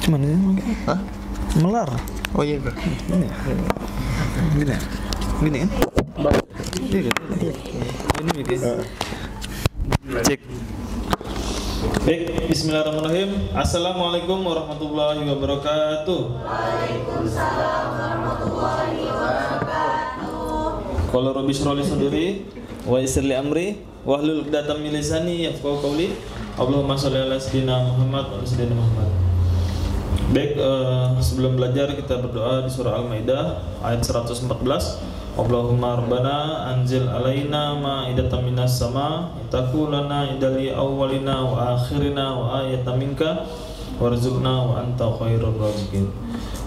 Cuman ini Hah? melar. Oh iya kak. Ini ya? Gini ya? Gini kan? Iya kan? Ini bikin. Cek. Baik, bismillahirrahmanirrahim. Assalamualaikum warahmatullahi wabarakatuh. Waalaikumsalam warahmatullahi wabarakatuh. Qala rabbi shrah li sadri wa yassir li amri wahlul 'uqdatam min lisani yafqahu qawli. Allahumma shalli ala sayyidina Muhammad wa ala sayyidina Muhammad. Baik, sebelum belajar kita berdoa di surah Al-Maidah ayat 114. Allahumma rabbana anzil alaina ma'idatan minas sama takulana idali awwalina wa akhirina wa ayatan minka warzuqna wa anta khairur raziqin.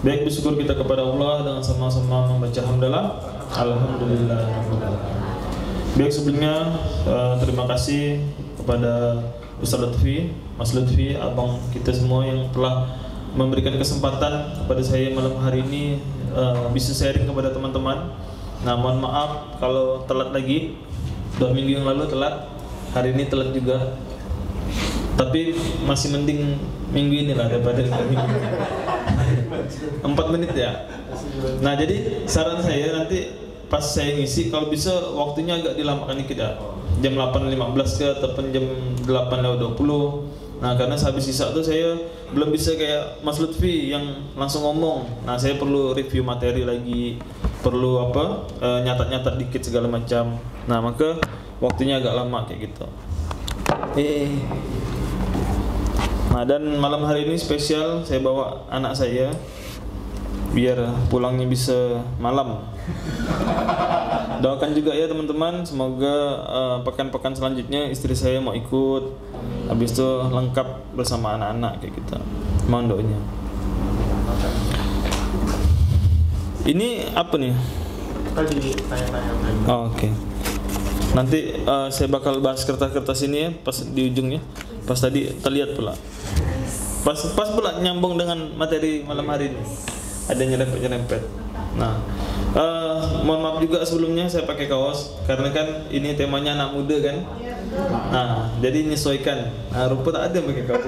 Baik, bersyukur kita kepada Allah dengan sama-sama membaca hamdalah. Alhamdulillah. Baik, sebelumnya terima kasih kepada Ustaz Lutfi, Mas Lutfi, abang kita semua yang telah memberikan kesempatan kepada saya malam hari ini bisa sharing kepada teman-teman. Nah, mohon maaf kalau telat lagi. 2 minggu yang lalu telat, hari ini telat juga. Tapi masih mending minggu ini lah daripada minggu 4 menit ya. Nah, jadi saran saya nanti pas saya ngisi kalau bisa waktunya agak dilamakan dikit ya. Jam 8.15 ke ataupun jam 8.20. Nah, karena sehabis sisa tuh saya belum bisa kayak Mas Lutfi yang langsung ngomong. Nah, saya perlu review materi lagi, perlu nyatat-nyatat dikit segala macam. Nah, maka waktunya agak lama kayak gitu. Nah, dan malam hari ini spesial saya bawa anak saya biar pulangnya bisa malam. Doakan juga ya teman-teman, semoga pekan-pekan selanjutnya istri saya mau ikut, habis itu lengkap bersama anak-anak kayak gitu. Mohon doanya. Ini apa nih? Tadi tanya-tanya. Oh, oke. Nanti saya bakal bahas kertas-kertas ini ya pas di ujungnya. Pas tadi terlihat pula. Pas pula nyambung dengan materi malam hari ini. Ada nyerempet-nyerempet. Nah, mohon maaf juga sebelumnya saya pakai kaos karena kan ini temanya anak muda kan. Nah, jadi menyesuaikan. Nah, rupa tak ada pakai kaos.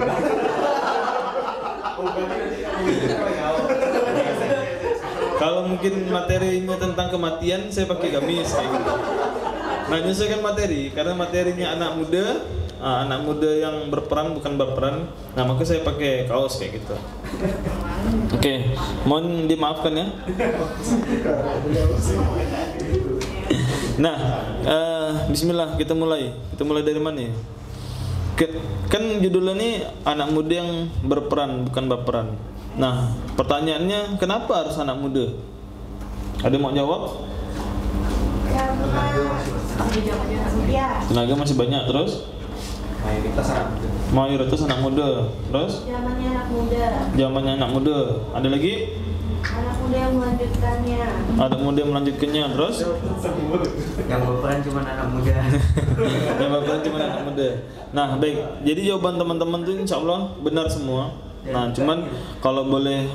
Kalau mungkin materinya tentang kematian, saya pakai gamis kayak gitu. Nah, menyesuaikan materi karena materinya anak muda yang berperan bukan berperan. Nah, maka saya pakai kaos kayak gitu. Oke, mohon dimaafkan ya. Nah, bismillah, kita mulai. Kita mulai dari mana ya? Kan judulnya ini anak muda yang berperan bukan berperan. Nah, pertanyaannya kenapa harus anak muda? Ada yang mau jawab? Tenaga masih banyak, terus? Mayoritas anak muda. Terus? Zamannya anak muda. Ada lagi? Anak muda yang melanjutkannya. Ada muda yang melanjutkannya. Terus? Yang berperan cuma anak muda. Yang berperan cuma anak muda. Nah, baik. Jadi jawaban teman-teman tuh insya Allah benar semua. Nah, cuman kalau boleh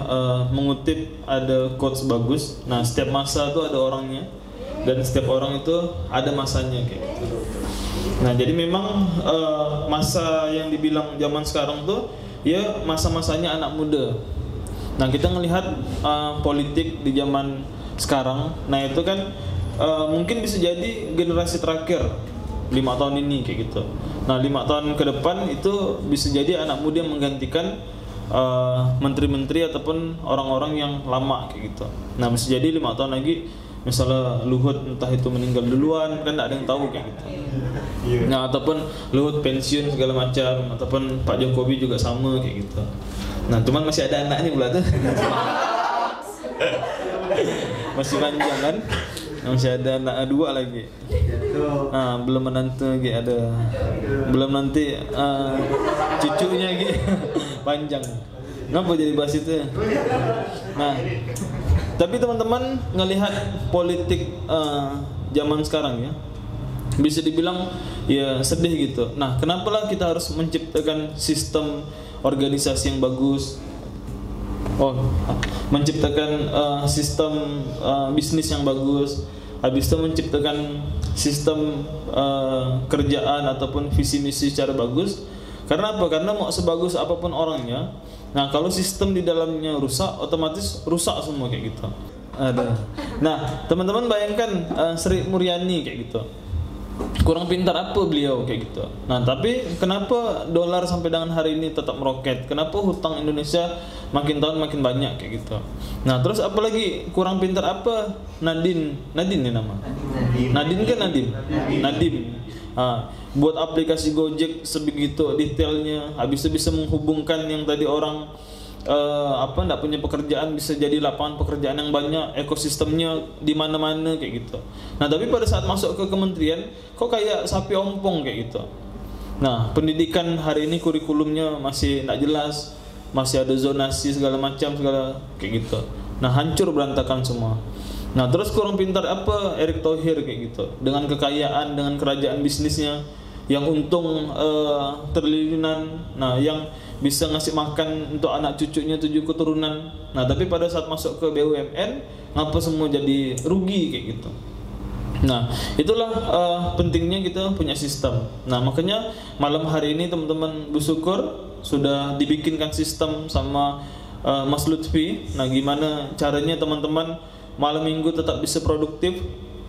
mengutip ada quotes bagus. Nah, setiap masa tuh ada orangnya dan setiap orang itu ada masanya kayak gitu. Nah, jadi memang masa yang dibilang zaman sekarang tuh ya masa-masanya anak muda. Nah, kita ngelihat politik di zaman sekarang. Nah, itu kan mungkin bisa jadi generasi terakhir 5 tahun ini kayak gitu. Nah, 5 tahun ke depan itu bisa jadi anak muda yang menggantikan menteri-menteri ataupun orang-orang yang lama kayak gitu. Nah, bisa jadi 5 tahun lagi misalnya Luhut entah itu meninggal duluan, kan tidak ada yang tahu kayak gitu. Nah, ataupun Luhut pensiun segala macam, ataupun Pak Jokowi juga sama kayak gitu. Nah, cuman masih ada anaknya pula tuh. Masih panjang kan? Masih ada anak 2 lagi. Nah, belum menantu lagi ada. Belum nanti cucunya lagi. Panjang. Kenapa jadi bahas itu? Nah, tapi teman-teman ngelihat politik zaman sekarang ya, bisa dibilang ya sedih gitu. Nah, kenapalah kita harus menciptakan sistem organisasi yang bagus? Menciptakan sistem bisnis yang bagus. Habis itu menciptakan sistem kerjaan ataupun visi misi secara bagus. Karena apa? Karena mau sebagus apapun orangnya, nah kalau sistem di dalamnya rusak, otomatis rusak semua kayak gitu. Ada. Nah, teman-teman bayangkan Sri Mulyani kayak gitu. Kurang pintar apa beliau kayak gitu. Nah, tapi kenapa dolar sampai dengan hari ini tetap meroket? Kenapa hutang Indonesia makin tahun makin banyak kayak gitu? Nah, terus apalagi kurang pintar apa? Nadine ini nama. Nadim. Buat aplikasi Gojek sebegitu detailnya, habis itu bisa menghubungkan yang tadi orang enggak punya pekerjaan bisa jadi lapangan pekerjaan yang banyak, ekosistemnya di mana-mana kayak gitu. Nah, tapi pada saat masuk ke kementerian kok kayak sapi ompong kayak gitu. Nah, pendidikan hari ini kurikulumnya masih enggak jelas, masih ada zonasi segala macam kayak gitu. Nah, hancur berantakan semua. Nah, terus kurang pintar apa Erick Thohir kayak gitu. Dengan kekayaan, dengan kerajaan bisnisnya yang untung triliunan, nah yang bisa ngasih makan untuk anak cucunya 7 keturunan. Nah, tapi pada saat masuk ke BUMN, ngapa semua jadi rugi kayak gitu. Nah, itulah pentingnya kita punya sistem. Nah, makanya malam hari ini teman-teman bersyukur sudah dibikinkan sistem sama Mas Lutfi. Nah, gimana caranya teman-teman malam minggu tetap bisa produktif,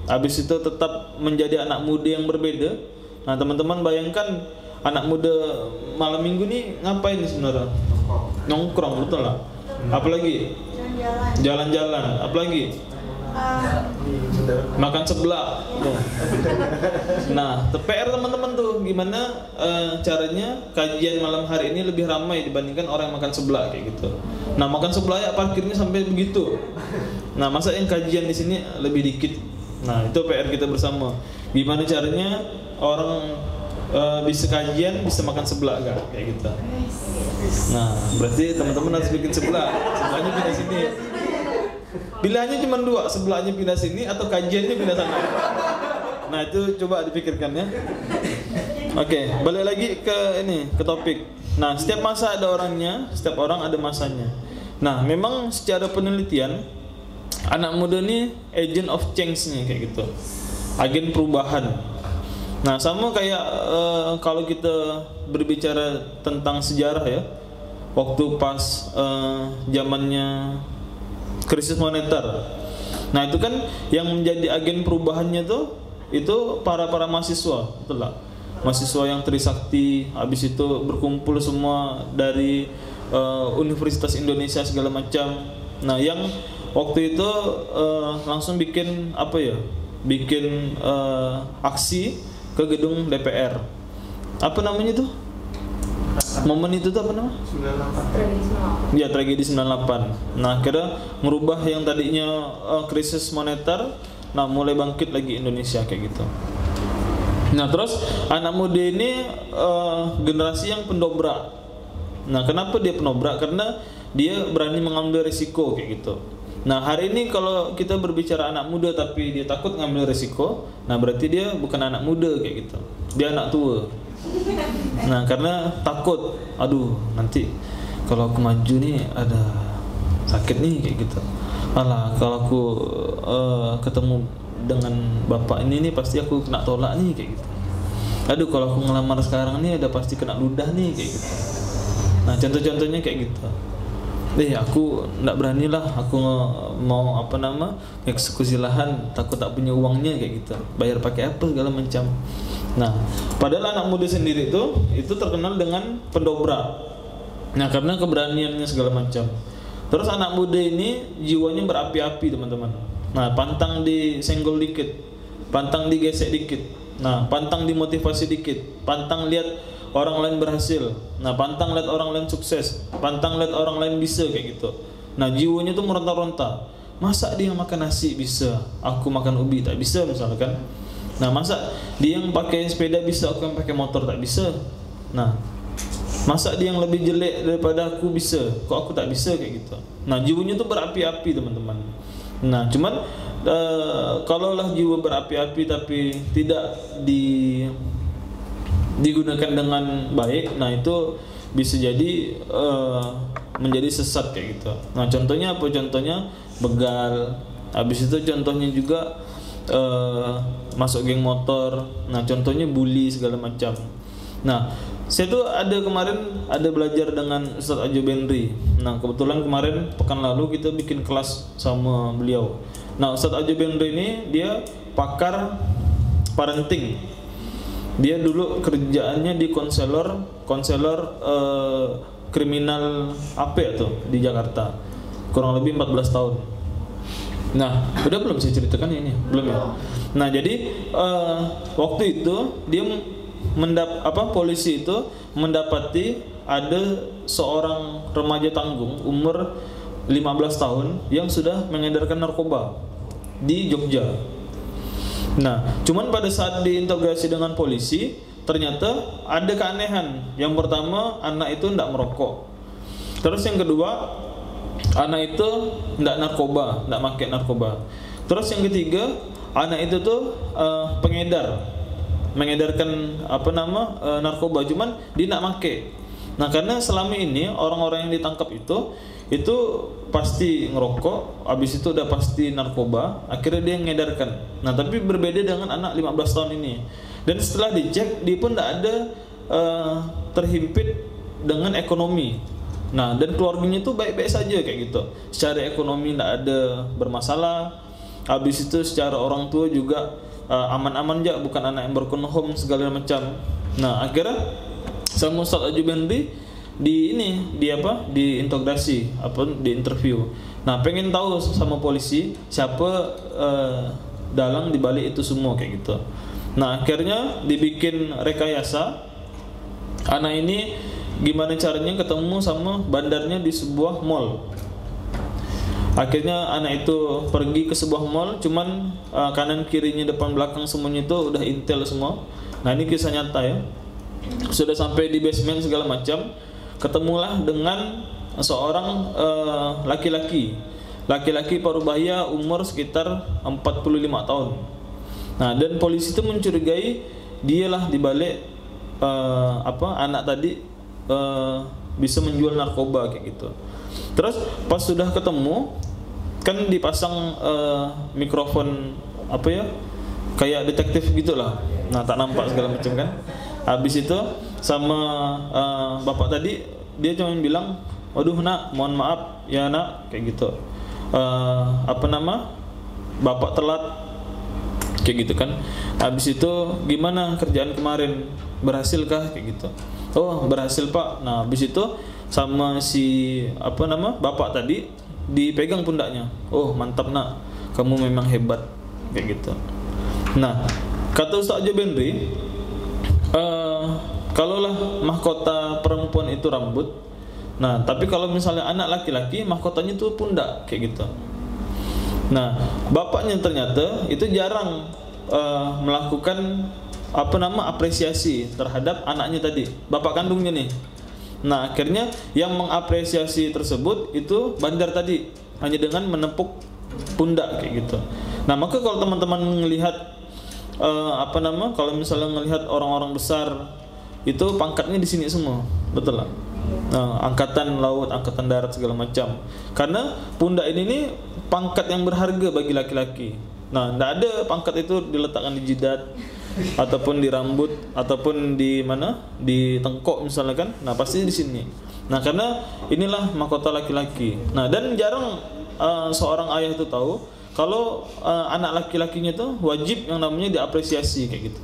habis itu tetap menjadi anak muda yang berbeda. Nah, teman-teman bayangkan anak muda malam minggu nih ngapain nih sebenarnya? Nongkrong, betul lah. Apalagi jalan-jalan, apalagi makan seblak. Nah, PR teman-teman tuh gimana caranya kajian malam hari ini lebih ramai dibandingkan orang yang makan seblak kayak gitu. Nah, makan seblak ya parkirnya sampai begitu. Nah, masa yang kajian di sini lebih dikit. Nah, itu PR kita bersama. Gimana caranya orang bisa kajian, bisa makan seblak kan kayak gitu. Nah, berarti teman-teman harus bikin seblak. Sebelahnya pindah sini. Pilihannya cuma 2, sebelahnya pindah sini atau kajiannya pindah sana. Nah, itu coba dipikirkan ya. Oke, balik lagi ke topik. Nah, setiap masa ada orangnya, setiap orang ada masanya. Nah, memang secara penelitian anak muda ini agent of change-nya kayak gitu. Agen perubahan. Nah, sama kayak kalau kita berbicara tentang sejarah ya. Waktu pas zamannya krisis moneter. Nah, itu kan yang menjadi agen perubahannya tuh itu para mahasiswa, betul lah. Mahasiswa yang Trisakti, habis itu berkumpul semua dari Universitas Indonesia segala macam. Nah, yang waktu itu langsung bikin apa ya? Bikin aksi ke gedung DPR. Apa namanya tuh? Momen itu tuh apa namanya? 98. Ya, tragedi 98. Nah, akhirnya merubah yang tadinya krisis moneter, nah mulai bangkit lagi Indonesia kayak gitu. Nah, terus anak muda ini generasi yang pendobrak. Nah, kenapa dia pendobrak? Karena dia berani mengambil risiko kayak gitu. Nah, hari ini kalau kita berbicara anak muda tapi dia takut ngambil risiko, nah berarti dia bukan anak muda kayak gitu. Dia anak tua. Nah, karena takut, aduh nanti kalau aku maju nih ada sakit nih kayak gitu. Alah, kalau aku ketemu dengan bapak ini nih pasti aku kena tolak nih kayak gitu. Aduh, kalau aku ngelamar sekarang nih ada pasti kena ludah nih kayak gitu. Nah, contoh-contohnya kayak gitu. Aku nggak berani lah, aku mau eksekusi lahan, takut tak punya uangnya kayak gitu. Bayar pakai apa segala macam. Nah, padahal anak muda sendiri itu terkenal dengan pendobrak. Nah, karena keberaniannya segala macam. Terus anak muda ini jiwanya berapi-api, teman-teman. Nah, pantang disenggol dikit, pantang digesek dikit. Nah, pantang dimotivasi dikit, pantang lihat orang lain berhasil. Nah, pantang lihat orang lain sukses, pantang lihat orang lain bisa kayak gitu. Nah, jiwanya tuh meronta-ronta. Masa dia makan nasi bisa, aku makan ubi tak bisa misalkan. Nah, masa dia yang pakai sepeda bisa, aku yang pakai motor tak bisa. Nah, masa dia yang lebih jelek daripada aku bisa, kok aku tak bisa kayak gitu. Nah, jiwanya tuh berapi-api, teman-teman. Nah, cuman kalaulah jiwa berapi-api tapi tidak digunakan dengan baik, nah itu bisa jadi menjadi sesat kayak gitu. Nah, contohnya apa? Contohnya begal. Habis itu contohnya juga masuk geng motor. Nah, contohnya bully segala macam. Nah, saya tuh kemarin ada belajar dengan Ustadz Ajo Benri. Nah kebetulan kemarin pekan lalu kita bikin kelas sama beliau. Nah Ustadz Ajo Benri ini dia pakar parenting. Dia dulu kerjaannya di konselor kriminal AP tuh di Jakarta, kurang lebih 14 tahun. Nah udah belum saya ceritakan ini? Belum ya? Nah jadi waktu itu dia polisi itu mendapati ada seorang remaja tanggung umur 15 tahun yang sudah mengedarkan narkoba di Jogja. Nah, cuman pada saat diinterogasi dengan polisi, ternyata ada keanehan. Yang pertama, anak itu tidak merokok. Terus yang kedua, anak itu tidak narkoba, tidak pakai narkoba. Terus yang ketiga, anak itu tuh mengedarkan narkoba, cuman dia tidak pakai. Nah, karena selama ini orang-orang yang ditangkap itu pasti ngerokok, habis itu udah pasti narkoba, akhirnya dia ngedarkan. Nah, tapi berbeda dengan anak 15 tahun ini. Dan setelah dicek, dia pun tidak ada terhimpit dengan ekonomi. Nah, dan keluarganya itu baik-baik saja kayak gitu. Secara ekonomi tidak ada bermasalah. Habis itu secara orang tua juga aman-aman aja, bukan anak yang broken home segala macam. Nah, akhirnya sama Ustadz Ajo Benri diinterogasi, di interview. Nah, pengen tahu sama polisi siapa dalang dibalik itu semua kayak gitu. Nah, akhirnya dibikin rekayasa. Anak ini gimana caranya ketemu sama bandarnya di sebuah mall. Akhirnya anak itu pergi ke sebuah mall, cuman kanan kirinya depan belakang semuanya itu udah intel semua. Nah, ini kisah nyata ya. Sudah sampai di basement segala macam, ketemulah dengan seorang laki-laki parubaya umur sekitar 45 tahun. Nah, dan polisi itu mencurigai dialah dibalik anak tadi bisa menjual narkoba kayak gitu. Terus pas sudah ketemu, kan dipasang mikrofon kayak detektif gitulah. Nah, tak nampak segala macam kan. Habis itu sama bapak tadi dia cuma bilang, "Waduh nak, mohon maaf ya nak," kayak gitu. Bapak telat kayak gitu kan. Habis itu gimana kerjaan kemarin, berhasilkah kayak gitu. Oh, berhasil Pak. Nah, habis itu sama si bapak tadi dipegang pundaknya. Oh, mantap nak, kamu memang hebat kayak gitu. Nah, kata Ustadz Ajo Benri, kalaulah mahkota perempuan itu rambut, nah tapi kalau misalnya anak laki-laki mahkotanya itu pundak kayak gitu. Nah, bapaknya ternyata itu jarang melakukan apresiasi terhadap anaknya tadi, bapak kandungnya nih. Nah, akhirnya yang mengapresiasi tersebut itu bandar tadi, hanya dengan menepuk pundak kayak gitu. Nah, maka kalau teman-teman melihat kalau misalnya melihat orang-orang besar itu pangkatnya di sini semua, betul lah. Nah, angkatan laut, angkatan darat segala macam. Karena pundak ini nih pangkat yang berharga bagi laki-laki. Nah, tidak ada pangkat itu diletakkan di jidat ataupun di rambut ataupun di mana, di tengkok misalnya kan. Nah, pasti di sini. Nah, karena inilah mahkota laki-laki. Nah, dan jarang seorang ayah itu tahu kalau anak laki-lakinya itu wajib yang namanya diapresiasi kayak gitu.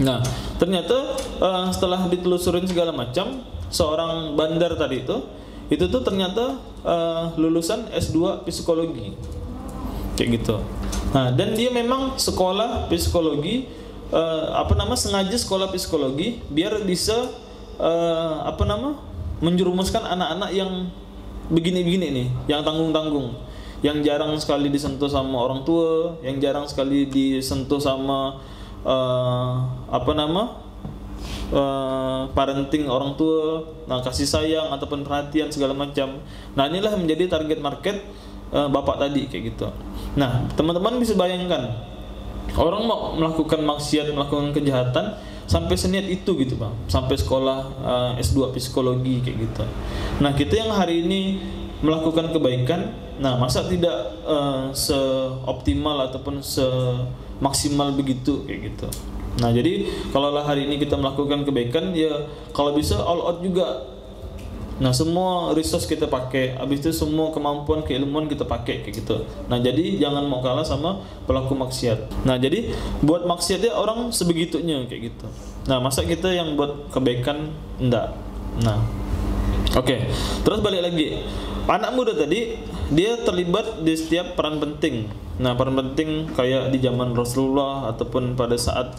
Nah, ternyata setelah ditelusurin segala macam, seorang bandar tadi itu tuh ternyata lulusan S2 psikologi kayak gitu. Nah, dan dia memang sekolah psikologi, sengaja sekolah psikologi biar bisa menjerumuskan anak-anak yang begini-begini nih, yang tanggung-tanggung, yang jarang sekali disentuh sama orang tua, yang jarang sekali disentuh sama parenting orang tua, nah kasih sayang ataupun perhatian segala macam. Nah, inilah menjadi target market bapak tadi kayak gitu. Nah, teman-teman bisa bayangkan orang mau melakukan maksiat, melakukan kejahatan sampai seniat itu gitu Bang, sampai sekolah S2 psikologi kayak gitu. Nah, kita yang hari ini melakukan kebaikan, nah masa tidak seoptimal ataupun semaksimal begitu kayak gitu. Nah, jadi kalau hari ini kita melakukan kebaikan, ya kalau bisa all out juga. Nah, semua resource kita pakai, habis itu semua kemampuan keilmuan kita pakai kayak gitu. Nah, jadi jangan mau kalah sama pelaku maksiat. Nah, jadi buat maksiatnya orang sebegitunya kayak gitu. Nah, masa kita yang buat kebaikan enggak. Nah, oke. Terus balik lagi. Anak muda tadi dia terlibat di setiap peran penting. Nah, peran penting kayak di zaman Rasulullah ataupun pada saat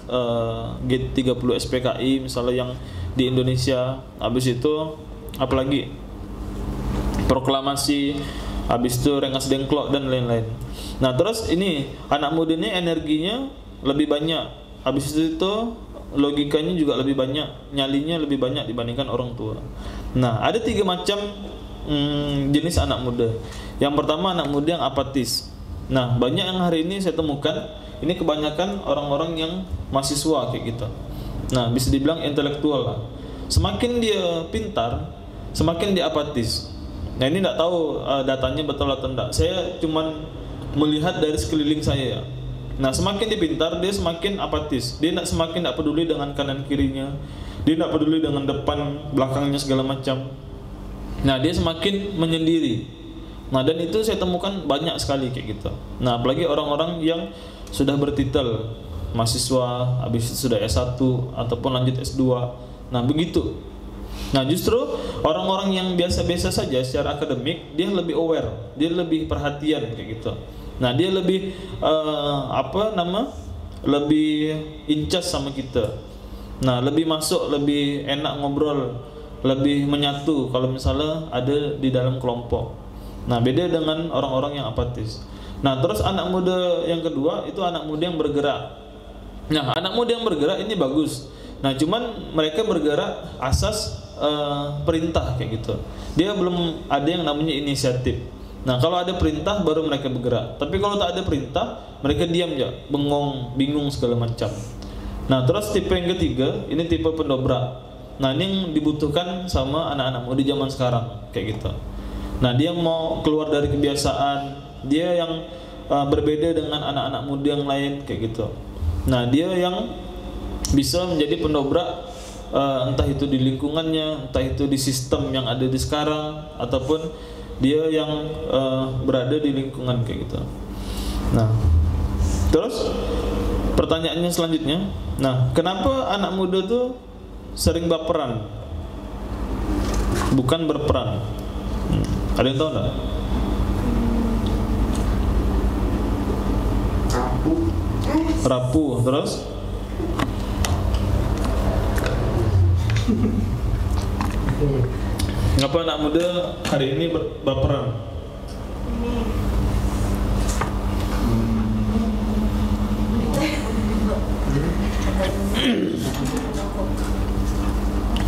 G30 SPKI misalnya yang di Indonesia. Habis itu apalagi proklamasi, habis itu Rengas Dengklok dan lain-lain. Nah, terus ini anak muda ini energinya lebih banyak. Habis itu logikanya juga lebih banyak, nyalinya lebih banyak dibandingkan orang tua. Nah, ada 3 macam jenis anak muda. Yang pertama anak muda yang apatis. Nah, banyak yang hari ini saya temukan, ini kebanyakan orang-orang yang mahasiswa kayak gitu. Nah, bisa dibilang intelektual lah. Semakin dia pintar, semakin dia apatis. Nah, ini tidak tahu datanya betul atau tidak. Saya cuman melihat dari sekeliling saya. Nah, semakin dia pintar, dia semakin apatis. Dia semakin tidak peduli dengan kanan kirinya. Dia tidak peduli dengan depan belakangnya segala macam. Nah, dia semakin menyendiri. Nah, dan itu saya temukan banyak sekali kayak gitu. Nah, apalagi orang-orang yang sudah bertitel mahasiswa, habis itu sudah S1 ataupun lanjut S2. Nah, begitu. Nah, justru orang-orang yang biasa-biasa saja secara akademik, dia lebih aware, dia lebih perhatian kayak gitu. Nah, dia lebih lebih incas sama kita. Nah, lebih masuk, lebih enak ngobrol, lebih menyatu kalau misalnya ada di dalam kelompok. Nah, beda dengan orang-orang yang apatis. Nah, terus anak muda yang kedua itu anak muda yang bergerak. Nah, anak muda yang bergerak ini bagus. Nah, cuman mereka bergerak asas perintah kayak gitu. Dia belum ada yang namanya inisiatif. Nah, kalau ada perintah baru mereka bergerak. Tapi kalau tak ada perintah, mereka diam aja, bengong, bingung segala macam. Nah, terus tipe yang ketiga, ini tipe pendobrak. Nah, ini yang dibutuhkan sama anak-anak muda zaman sekarang kayak gitu. Nah, dia mau keluar dari kebiasaan, dia yang berbeda dengan anak-anak muda yang lain kayak gitu. Nah, dia yang bisa menjadi pendobrak, entah itu di lingkungannya, entah itu di sistem yang ada di sekarang, ataupun dia yang berada di lingkungan kayak gitu. Nah, terus pertanyaannya selanjutnya, nah, kenapa anak muda tuh sering baperan, bukan berperan? Ada yang tahu nggak? Rapuh, terus? Ngapa anak muda hari ini baperan?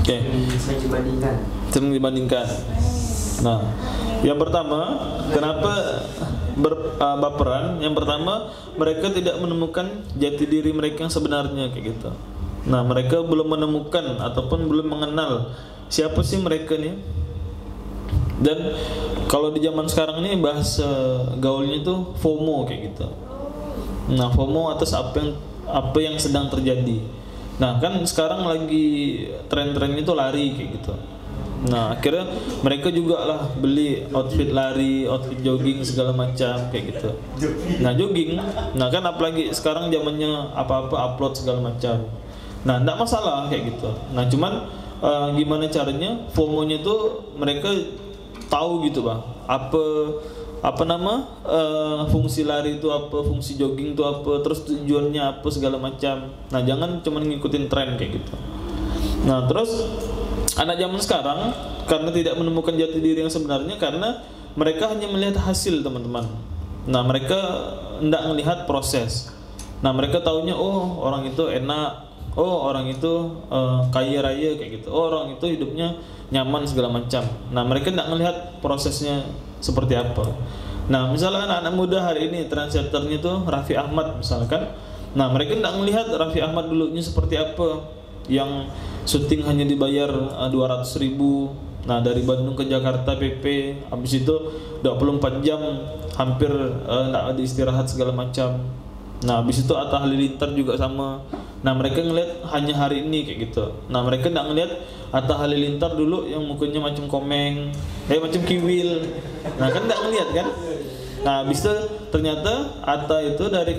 Oke. Bisa dibandingkan. Dibandingkan. Nah, yang pertama, kenapa baperan? Yang pertama, mereka tidak menemukan jati diri mereka yang sebenarnya kayak gitu. Nah, mereka belum menemukan ataupun belum mengenal siapa sih mereka nih. Dan kalau di zaman sekarang ini bahasa gaulnya itu FOMO kayak gitu. Nah, FOMO atas apa yang sedang terjadi. Nah, kan sekarang lagi tren-tren itu lari kayak gitu. Nah, akhirnya mereka juga lah beli outfit lari, outfit jogging segala macam kayak gitu. Nah, jogging. Nah, kan apalagi sekarang zamannya apa-apa upload segala macam. Nah, enggak masalah kayak gitu. Nah, cuman gimana caranya FOMO-nya tuh mereka tahu gitu, Bang. Fungsi lari itu apa, fungsi jogging itu apa, terus tujuannya apa segala macam. Nah, jangan cuma ngikutin tren kayak gitu. Nah, terus anak zaman sekarang karena tidak menemukan jati diri yang sebenarnya karena mereka hanya melihat hasil, teman-teman. Nah, mereka tidak melihat proses. Nah, mereka taunya oh orang itu enak, oh orang itu kaya raya kayak gitu, oh orang itu hidupnya nyaman segala macam. Nah, mereka tidak melihat prosesnya seperti apa. Nah, misalnya anak-anak muda hari ini trendsetternya itu Raffi Ahmad misalkan. Nah, mereka tidak melihat Raffi Ahmad dulunya seperti apa, yang syuting hanya dibayar 200.000. Nah, dari Bandung ke Jakarta PP, habis itu 24 jam hampir tidak ada istirahat segala macam. Nah, habis itu Atta Halilintar juga sama. Nah, mereka ngelihat hanya hari ini kayak gitu. Nah, mereka nggak ngelihat Atta Halilintar dulu yang mukanya macam komeng, macam kiwil. Nah, kan nggak ngelihat kan? Nah, habis itu ternyata Atta itu dari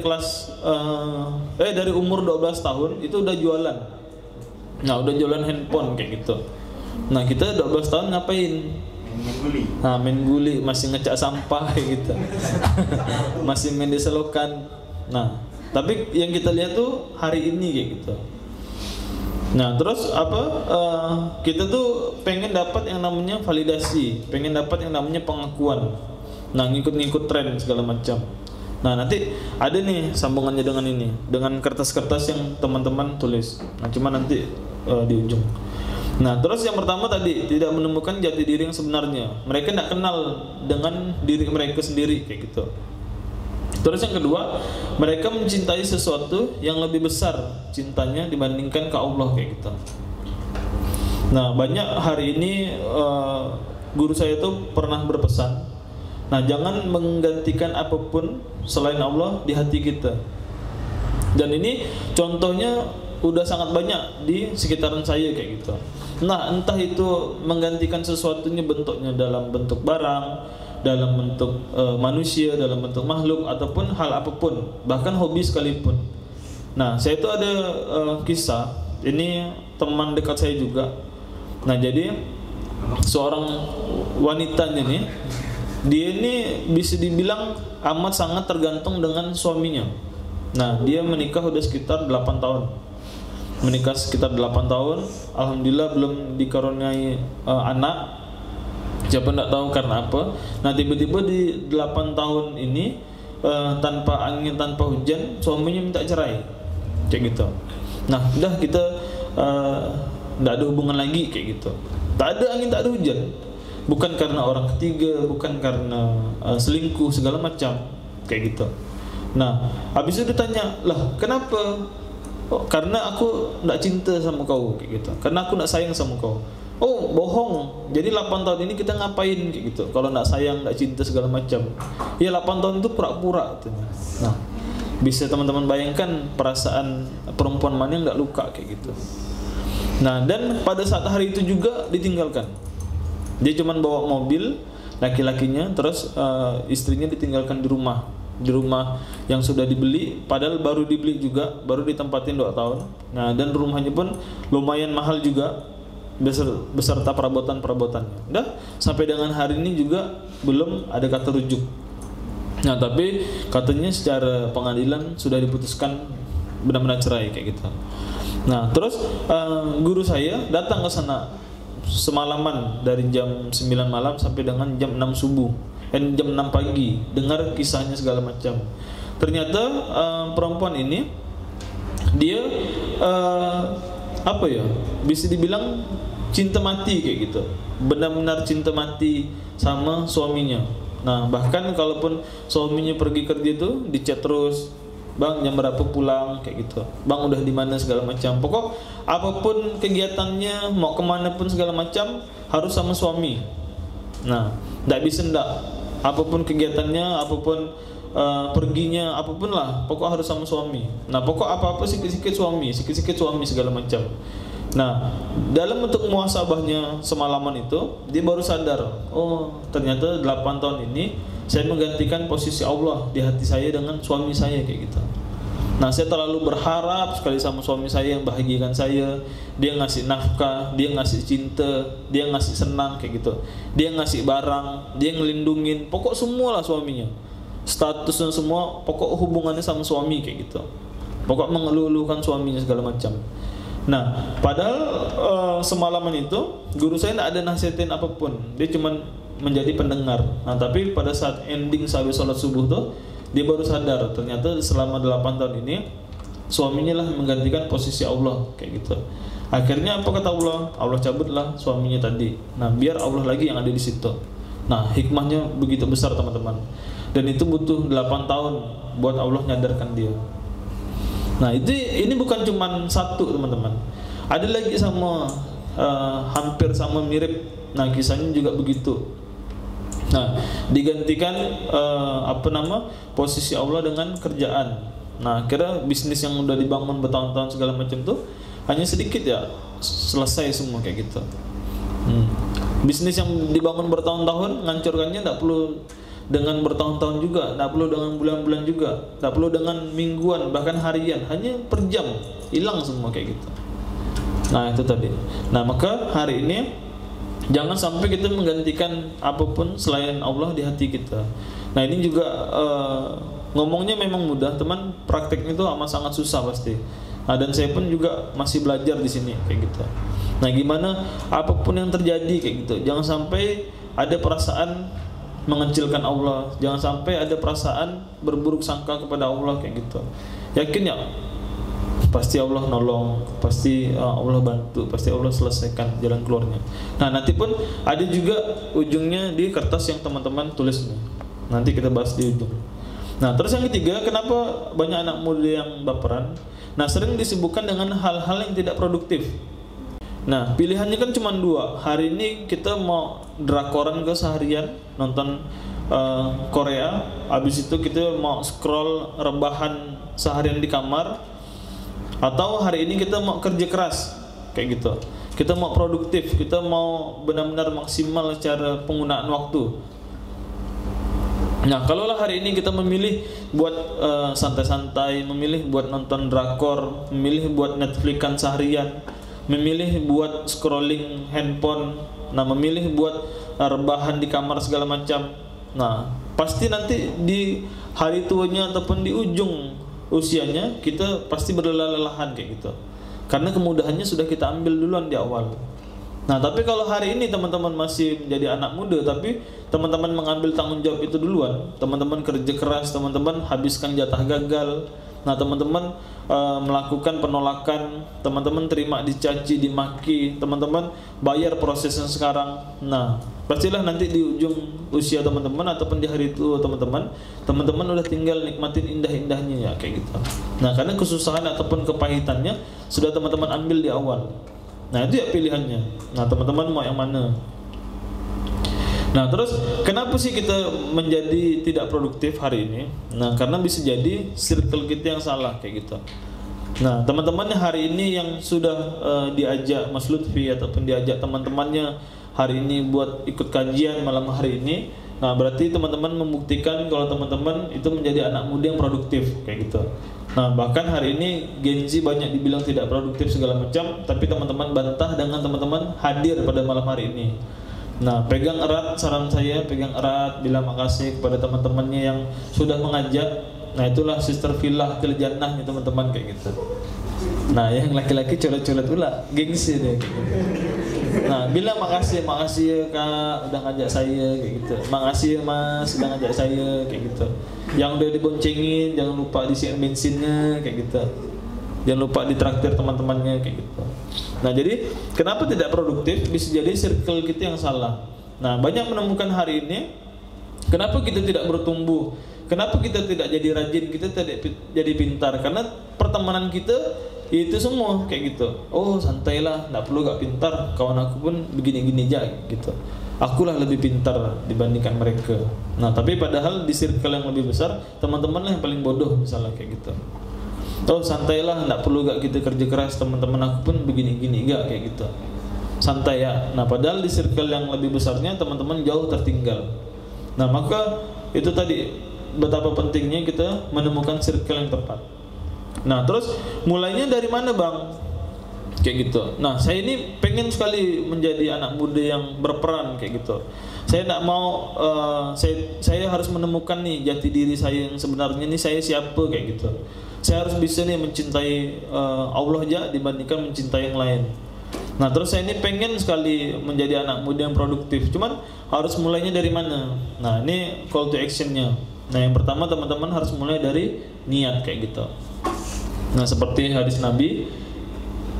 dari umur 12 tahun itu udah jualan. Nah, udah jualan handphone kayak gitu. Nah, kita 12 tahun ngapain? Main guli, masih ngecak sampah kayak gitu. Masih main di selokan. Nah, tapi yang kita lihat tuh hari ini kayak gitu. Nah, terus kita tuh pengen dapat yang namanya validasi, pengen dapat yang namanya pengakuan. Nah, ngikut-ngikut tren segala macam. Nah, nanti ada nih sambungannya dengan ini, dengan kertas-kertas yang teman-teman tulis. Nah, cuma nanti di ujung. Nah, terus yang pertama tadi tidak menemukan jati diri yang sebenarnya. Mereka tidak kenal dengan diri mereka sendiri kayak gitu. Terus yang kedua, mereka mencintai sesuatu yang lebih besar cintanya dibandingkan ke Allah kayak gitu. Nah, banyak hari ini guru saya itu pernah berpesan, nah, jangan menggantikan apapun selain Allah di hati kita. Dan ini contohnya udah sangat banyak di sekitaran saya kayak gitu. Nah, entah itu menggantikan sesuatunya bentuknya dalam bentuk barang, dalam bentuk manusia, dalam bentuk makhluk, ataupun hal apapun, bahkan hobi sekalipun. Nah, saya itu ada kisah, ini teman dekat saya juga. Nah, jadi seorang wanita ini, dia ini bisa dibilang amat sangat tergantung dengan suaminya. Nah, dia menikah udah sekitar 8 tahun. Menikah sekitar 8 tahun, alhamdulillah belum dikaruniai anak. Siapa tidak tahu karena apa. Nah, tiba-tiba di 8 tahun ini tanpa angin, tanpa hujan, suaminya minta cerai kayak gitu. Nah, udah kita tidak ada hubungan lagi kayak gitu. Tak ada angin, tak ada hujan. Bukan karena orang ketiga, bukan karena selingkuh segala macam kayak gitu. Nah, habis itu ditanya, lah kenapa? Oh, karena aku tidak cinta sama kau kayak gitu. Karena aku tidak sayang sama kau. Oh, bohong. Jadi 8 tahun ini kita ngapain kayak gitu? Kalau tidak sayang, tidak cinta segala macam. Ya 8 tahun itu pura-pura. Nah, bisa teman-teman bayangkan perasaan perempuan mana yang tidak luka kayak gitu. Nah, dan pada saat hari itu juga ditinggalkan. Dia cuma bawa mobil laki-lakinya, terus istrinya ditinggalkan di rumah yang sudah dibeli, padahal baru dibeli juga, baru ditempatin 2 tahun. Nah, dan rumahnya pun lumayan mahal juga, beserta perabotan-perabotannya. Udah sampai dengan hari ini juga belum ada kata rujuk. Nah, tapi katanya secara pengadilan sudah diputuskan benar-benar cerai kayak gitu. Nah, terus guru saya datang ke sana semalaman dari jam 9 malam sampai dengan jam 6 subuh. Jam 6 pagi, dengar kisahnya segala macam. Ternyata perempuan ini dia bisa dibilang cinta mati kayak gitu. Benar-benar cinta mati sama suaminya. Nah, bahkan kalaupun suaminya pergi kerja itu dicat terus, "Bang, jam berapa pulang?" kayak gitu. "Bang, udah di mana?" segala macam. Pokok apapun kegiatannya, mau kemana pun segala macam harus sama suami. Nah, tidak bisa ndak. Apapun kegiatannya, apapun perginya, apapun lah, pokok harus sama suami. Nah, pokok apa-apa sikit-sikit suami segala macam. Nah, dalam bentuk muhasabahnya semalaman itu, dia baru sadar, oh ternyata 8 tahun ini saya menggantikan posisi Allah di hati saya dengan suami saya kayak gitu. Nah, saya terlalu berharap sekali sama suami saya yang bahagiakan saya. Dia ngasih nafkah, dia ngasih cinta, dia ngasih senang kayak gitu. Dia ngasih barang, dia ngelindungin, pokok semua lah suaminya. Statusnya semua, pokok hubungannya sama suami kayak gitu. Pokok mengeluh-eluhkan suaminya segala macam. Nah, padahal semalaman itu guru saya tidak ada nasihatin apapun. Dia cuma menjadi pendengar. Nah, tapi pada saat ending sampai sholat subuh tuh, dia baru sadar ternyata selama 8 tahun ini suaminya lah menggantikan posisi Allah kayak gitu. Akhirnya apa kata Allah? Allah cabutlah suaminya tadi. Nah, biar Allah lagi yang ada di situ. Nah, hikmahnya begitu besar teman-teman. Dan itu butuh 8 tahun buat Allah nyadarkan dia. Nah, ini bukan cuma satu teman-teman. Ada lagi sama hampir sama mirip. Nah, kisahnya juga begitu. Nah, digantikan posisi Allah dengan kerjaan. Nah, akhirnya bisnis yang udah dibangun bertahun-tahun segala macam tuh hanya sedikit ya selesai semua kayak gitu. Bisnis yang dibangun bertahun-tahun ngancurkannya tidak perlu dengan bertahun-tahun juga, tidak perlu dengan bulan-bulan juga, tidak perlu dengan mingguan, bahkan harian, hanya per jam hilang semua kayak gitu. Nah, itu tadi. Nah, maka hari ini jangan sampai kita menggantikan apapun selain Allah di hati kita. Nah, ini juga ngomongnya memang mudah, teman, prakteknya itu amat sangat susah pasti. Nah, dan saya pun juga masih belajar di sini kayak gitu. Nah, gimana apapun yang terjadi kayak gitu, jangan sampai ada perasaan mengecilkan Allah, jangan sampai ada perasaan berburuk sangka kepada Allah kayak gitu. Yakin ya, pasti Allah nolong, pasti Allah bantu, pasti Allah selesaikan jalan keluarnya. Nah, nanti pun ada juga ujungnya di kertas yang teman-teman tulis nih. Nanti kita bahas di ujung. Nah, terus yang ketiga, kenapa banyak anak muda yang baperan? Nah, sering disibukkan dengan hal-hal yang tidak produktif. Nah, pilihannya kan cuma dua. Hari ini kita mau drakoran ke seharian, nonton Korea, habis itu kita mau scroll rebahan seharian di kamar, atau hari ini kita mau kerja keras kayak gitu. Kita mau produktif, kita mau benar-benar maksimal secara penggunaan waktu. Nah, kalaulah hari ini kita memilih buat santai-santai, memilih buat nonton drakor, memilih buat Netflix-an seharian, memilih buat scrolling handphone, nah memilih buat rebahan di kamar segala macam. Nah, pasti nanti di hari tuanya ataupun di ujung usianya kita pasti berlelah-lelahan kayak gitu. Karena kemudahannya sudah kita ambil duluan di awal. Nah, tapi kalau hari ini teman-teman masih menjadi anak muda, tapi teman-teman mengambil tanggung jawab itu duluan, teman-teman kerja keras, teman-teman habiskan jatah gagal. Nah, teman-teman melakukan penolakan, teman-teman terima dicaci, dimaki, teman-teman bayar prosesnya sekarang. Nah, pastilah nanti di ujung usia teman-teman ataupun di hari itu teman-teman udah tinggal nikmatin indah-indahnya ya kayak gitu. Nah, karena kesusahan ataupun kepahitannya sudah teman-teman ambil di awal. Nah, itu ya pilihannya. Nah, teman-teman mau yang mana? Nah, terus kenapa sih kita menjadi tidak produktif hari ini? Nah, karena bisa jadi circle kita yang salah kayak gitu. Nah, teman-temannya hari ini yang sudah diajak Mas Lutfi ataupun diajak teman-temannya hari ini buat ikut kajian malam hari ini, nah berarti teman-teman membuktikan kalau teman-teman itu menjadi anak muda yang produktif kayak gitu. Nah, bahkan hari ini Gen Z banyak dibilang tidak produktif segala macam, tapi teman-teman bantah dengan teman-teman hadir pada malam hari ini. Nah, pegang erat saran saya, pegang erat, bilang makasih kepada teman-temannya yang sudah mengajak. Nah, itulah sister filah til jannah teman-teman kayak gitu. Nah, yang laki-laki colet-colet pula, gengsi deh kayak gitu. Nah, bilang makasih ya Kak udah ngajak saya kayak gitu. Makasih ya Mas udah ngajak saya kayak gitu. Yang udah diboncengin jangan lupa diisiin bensinnya kayak gitu. Jangan lupa ditraktir teman-temannya kayak gitu. Nah, jadi kenapa tidak produktif? Bisa jadi circle kita yang salah. Nah, banyak menemukan hari ini kenapa kita tidak bertumbuh, kenapa kita tidak jadi rajin, kita tidak jadi pintar, karena pertemanan kita itu semua kayak gitu. Oh, santailah, tidak perlu gak pintar, kawan aku pun begini-gini aja gitu. Akulah lebih pintar dibandingkan mereka. Nah, tapi padahal di circle yang lebih besar teman-teman lah yang paling bodoh misalnya kayak gitu. Oh, santailah, tidak perlu gak kita kerja keras, teman-teman aku pun begini-gini gak kayak gitu. Santai ya. Nah, padahal di circle yang lebih besarnya teman-teman jauh tertinggal. Nah, maka itu tadi betapa pentingnya kita menemukan circle yang tepat. Nah, terus mulainya dari mana Bang? Kayak gitu. Nah, saya ini pengen sekali menjadi anak muda yang berperan kayak gitu. Saya tidak mau saya harus menemukan nih jati diri saya yang sebenarnya nih saya siapa kayak gitu. Saya harus bisa nih mencintai Allah aja dibandingkan mencintai yang lain. Nah, terus saya ini pengen sekali menjadi anak muda yang produktif. Cuman harus mulainya dari mana? Nah, ini call to actionnya. Nah, yang pertama teman-teman harus mulai dari niat kayak gitu. Nah, seperti hadis Nabi,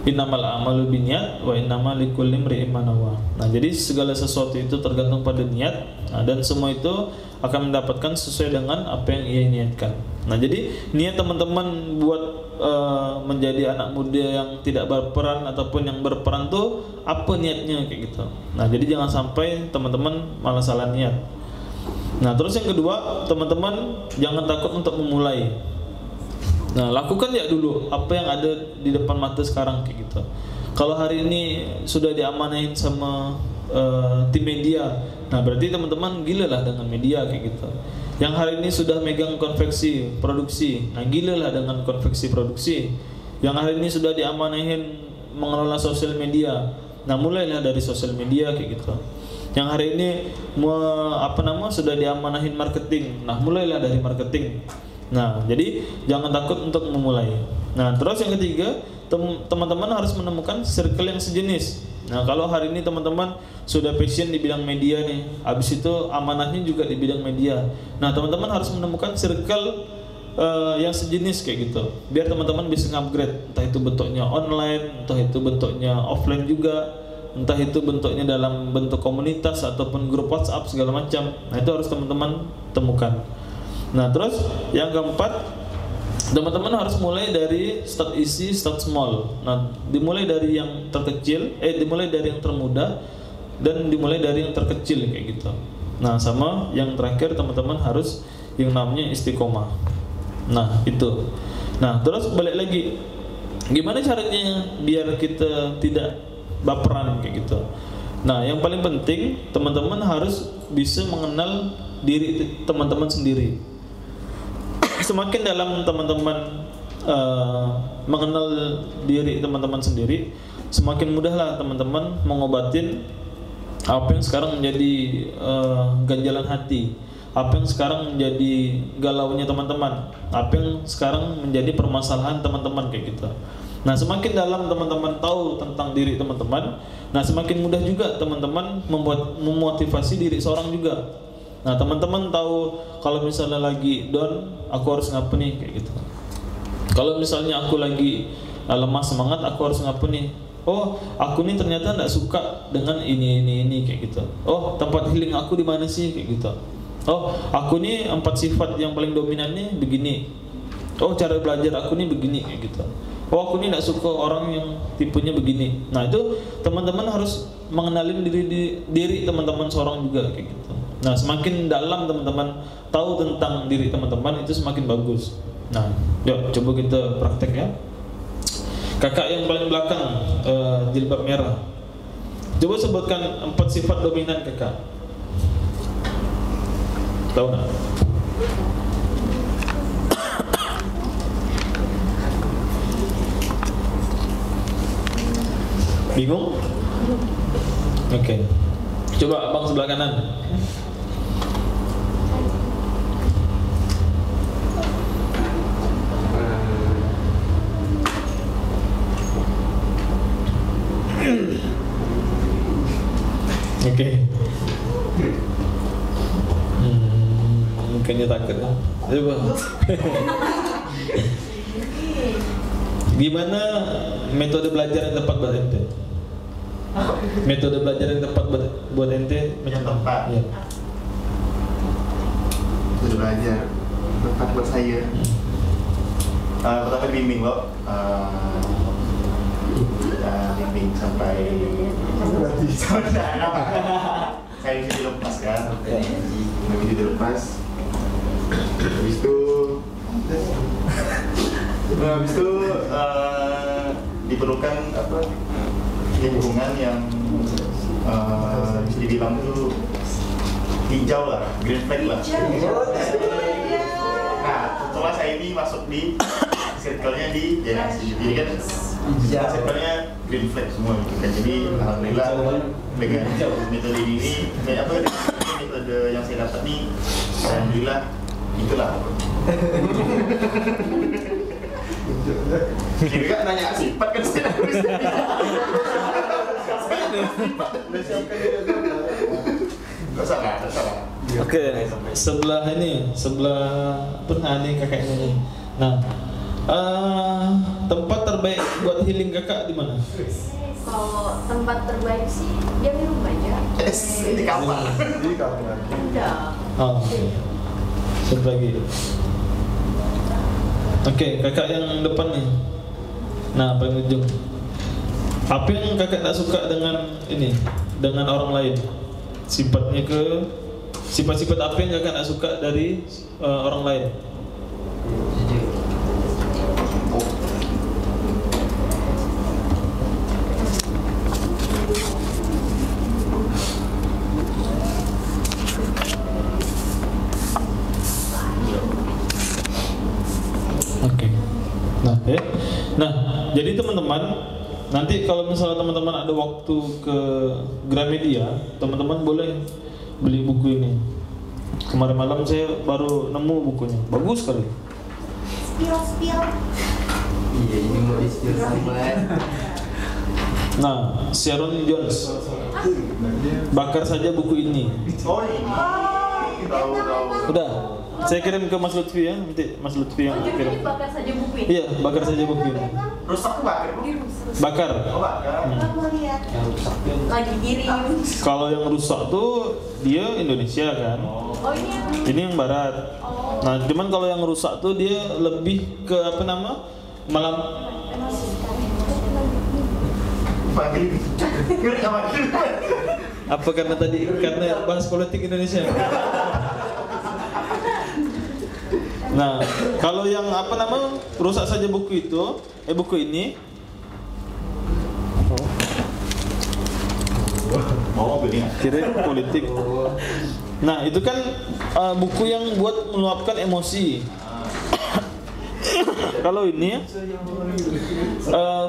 innamal a'malu binniyat wa innamal likulli imri'in ma nawa. Nah, jadi segala sesuatu itu tergantung pada niat. Nah, dan semua itu akan mendapatkan sesuai dengan apa yang ia niatkan. Nah, jadi niat teman-teman buat menjadi anak muda yang tidak berperan ataupun yang berperan tuh apa niatnya kayak gitu. Nah, jadi jangan sampai teman-teman malah salah niat. Nah, terus yang kedua, teman-teman jangan takut untuk memulai. Nah, lakukan ya dulu apa yang ada di depan mata sekarang kayak gitu. Kalau hari ini sudah diamanahin sama tim media, nah berarti teman-teman gila lah dengan media kayak gitu. Yang hari ini sudah megang konveksi produksi, nah gila lah dengan konveksi produksi. Yang hari ini sudah diamanahin mengelola sosial media, nah mulailah dari sosial media kayak gitu. Yang hari ini sudah diamanahin marketing, nah mulailah dari marketing. Nah, jadi jangan takut untuk memulai. Nah, terus yang ketiga, teman-teman harus menemukan circle yang sejenis. Nah, kalau hari ini teman-teman sudah passion di bidang media nih, habis itu amanahnya juga di bidang media. Nah, teman-teman harus menemukan circle yang sejenis kayak gitu. Biar teman-teman bisa upgrade, entah itu bentuknya online, entah itu bentuknya offline juga, entah itu bentuknya dalam bentuk komunitas ataupun grup WhatsApp segala macam. Nah, itu harus teman-teman temukan. Nah, terus yang keempat, teman-teman harus mulai dari start easy, start small. Nah, dimulai dari yang terkecil, dimulai dari yang termudah, dan dimulai dari yang terkecil kayak gitu. Nah, sama yang terakhir teman-teman harus yang namanya istiqomah. Nah, itu. Nah, terus balik lagi, gimana caranya biar kita tidak baperan kayak gitu. Nah, yang paling penting teman-teman harus bisa mengenal diri teman-teman sendiri. Semakin dalam teman-teman mengenal diri teman-teman sendiri, semakin mudahlah teman-teman mengobatin apa yang sekarang menjadi ganjalan hati, apa yang sekarang menjadi galaunya teman-teman, apa yang sekarang menjadi permasalahan teman-teman kayak gitu. Nah, semakin dalam teman-teman tahu tentang diri teman-teman, nah semakin mudah juga teman-teman memotivasi diri seorang juga. Nah, teman-teman tahu kalau misalnya lagi down, aku harus ngapa nih kayak gitu. Kalau misalnya aku lagi lemah semangat, aku harus ngapa nih. Oh, aku nih ternyata tidak suka dengan ini kayak gitu. Oh, tempat healing aku di mana sih kayak gitu. Oh, aku nih 4 sifat yang paling dominan nih begini. Oh, cara belajar aku nih begini kayak gitu. Oh, aku nih tidak suka orang yang tipenya begini. Nah, itu teman-teman harus mengenalin diri teman-teman seorang juga kayak gitu. Nah, semakin dalam teman-teman tahu tentang diri teman-teman, itu semakin bagus. Nah, yuk coba kita praktek ya. Kakak yang paling belakang, jilbab merah, coba sebutkan 4 sifat dominan kakak. Tahu nggak? Bingung? Oke. Coba abang sebelah kanan. Oke. Mungkinnya takut ya. Coba. Gimana metode belajar yang tepat buat ente? Metode belajar yang tepat buat ente? Yang tepat. Ya. Metode belajar tepat buat saya. Pertama bimbing loh. Bimbing sampai saya bisa dilepas kan, bisa dilepas. Habis itu diperlukan apa? Lingkungan yang bisa dibilang tuh hijau lah, green flag lah. Nah, setelah saya ini masuk di circle-nya di JNC, jadi kan circle-nya green flag semua gitu kan. Jadi alhamdulillah dengan metode ini, metode yang saya dapat nih, alhamdulillah itulah. Jadi kan nanya sifat kan saya nggak salah. Oke, sebelah nih kakaknya nih. Nah, tempat terbaik buat healing kakak di mana? Kalau tempat terbaik sih dia di rumah aja. Di kamar. Udah. Oh, oke. Satu lagi. Oke, kakak yang depan nih. Nah, paling ujung. Apa yang kakak tak suka dengan ini, dengan orang lain? Sifat-sifat apa yang kakak tak suka dari orang lain? Nah, jadi teman-teman, nanti kalau misalnya teman-teman ada waktu ke Gramedia, teman-teman boleh beli buku ini. Kemarin malam saya baru nemu bukunya, bagus sekali. Spill. Iya, ini mau di-spill sama. Nah, Sharon Jones, bakar saja buku ini. Oh ini. Tahu. Udah, saya kirim ke Mas Lutfi ya, nanti Mas Lutfi yang Jadi kirim. bakar saja buku ini. Iya, bakar saja buku ini. Rusak ke bakar bu? Bakar. Oh bakar. Mau lihat. Lagi kirim. Kalau yang rusak tuh dia Indonesia kan. Oh ini yang Ini yang barat. Nah, cuman kalau yang rusak tuh dia lebih ke apa nama? Malam Panggil. Ngeri apa? apa karena bahas politik Indonesia. Nah, kalau yang apa nama? Rusak saja buku itu, buku ini. Mau beli? Kira politik. Nah, itu kan buku yang buat meluapkan emosi. Kalau ini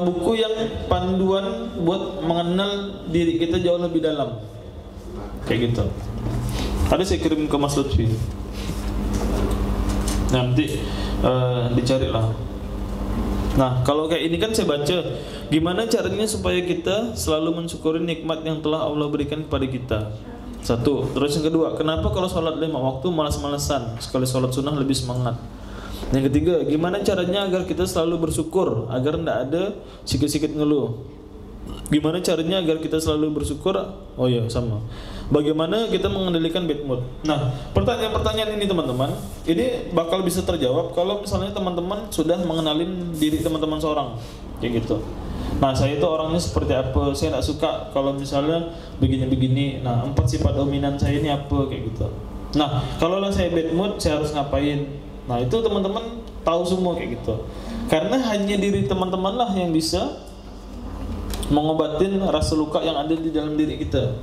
buku yang panduan buat mengenal diri kita jauh lebih dalam. Kayak gitu. Tadi saya kirim ke Mas Lutfi. Nanti dicarilah. Nah, kalau kayak ini kan saya baca, gimana caranya supaya kita selalu mensyukuri nikmat yang telah Allah berikan kepada kita. Satu. Terus yang kedua, kenapa kalau sholat 5 waktu malas-malesan, sekali sholat sunnah lebih semangat. Yang ketiga, gimana caranya agar kita selalu bersyukur, agar tidak ada sikit-sikit ngeluh. Gimana caranya agar kita selalu bersyukur? Oh ya, sama. Bagaimana kita mengendalikan bad mood? Nah, pertanyaan-pertanyaan ini teman-teman, ini bakal bisa terjawab kalau misalnya teman-teman sudah mengenalin diri teman-teman seorang, kayak gitu. Nah, saya itu orangnya seperti apa? Saya tidak suka kalau misalnya begini-begini. Nah, 4 sifat dominan saya ini apa, kayak gitu. Nah, kalau saya bad mood, saya harus ngapain? Nah, itu teman-teman tahu semua kayak gitu. Karena hanya diri teman-teman lah yang bisa mengobatin rasa luka yang ada di dalam diri kita.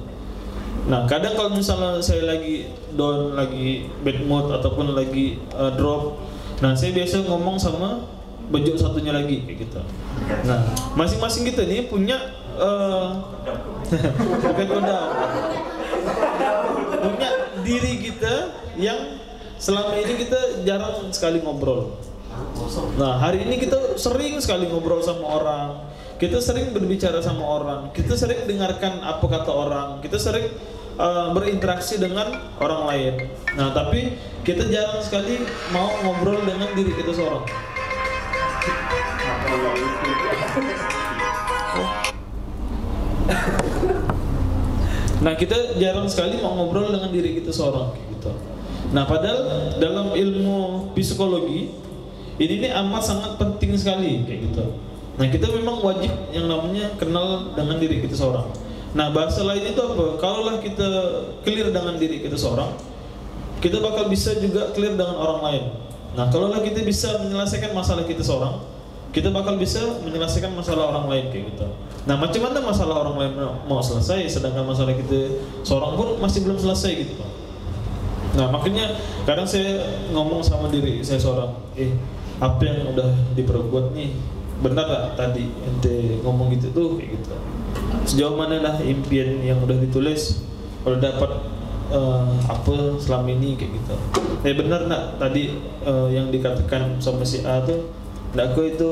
Nah, kadang kalau misalnya saya lagi down, lagi bad mood ataupun lagi drop, nah saya biasa ngomong sama bejo satunya lagi kayak gitu. Nah, masing-masing kita nih punya bukan kodam, punya diri kita yang selama ini kita jarang sekali ngobrol. Nah, hari ini kita sering sekali ngobrol sama orang. Kita sering berbicara sama orang, kita sering dengarkan apa kata orang, kita sering berinteraksi dengan orang lain. Nah, tapi kita jarang sekali mau ngobrol dengan diri kita seorang. Nah, kita jarang sekali mau ngobrol dengan diri kita seorang gitu. Nah, padahal dalam ilmu psikologi ini amat sangat penting sekali kayak gitu. Nah, kita memang wajib yang namanya kenal dengan diri kita seorang. Nah, bahasa lain itu apa? Kalaulah kita clear dengan diri kita seorang, kita bakal bisa juga clear dengan orang lain. Nah, kalaulah kita bisa menyelesaikan masalah kita seorang, kita bakal bisa menyelesaikan masalah orang lain kayak gitu. Nah, macam mana masalah orang lain mau selesai, sedangkan masalah kita seorang pun masih belum selesai gitu. Nah, makanya kadang saya ngomong sama diri saya seorang, apa yang udah diperbuat nih, benar gak tadi ente ngomong gitu tuh kayak gitu. Sejauh mana lah impian yang udah ditulis, udah dapat apa selama ini kayak gitu. Benar nak tadi yang dikatakan sama si A tuh, ndak aku itu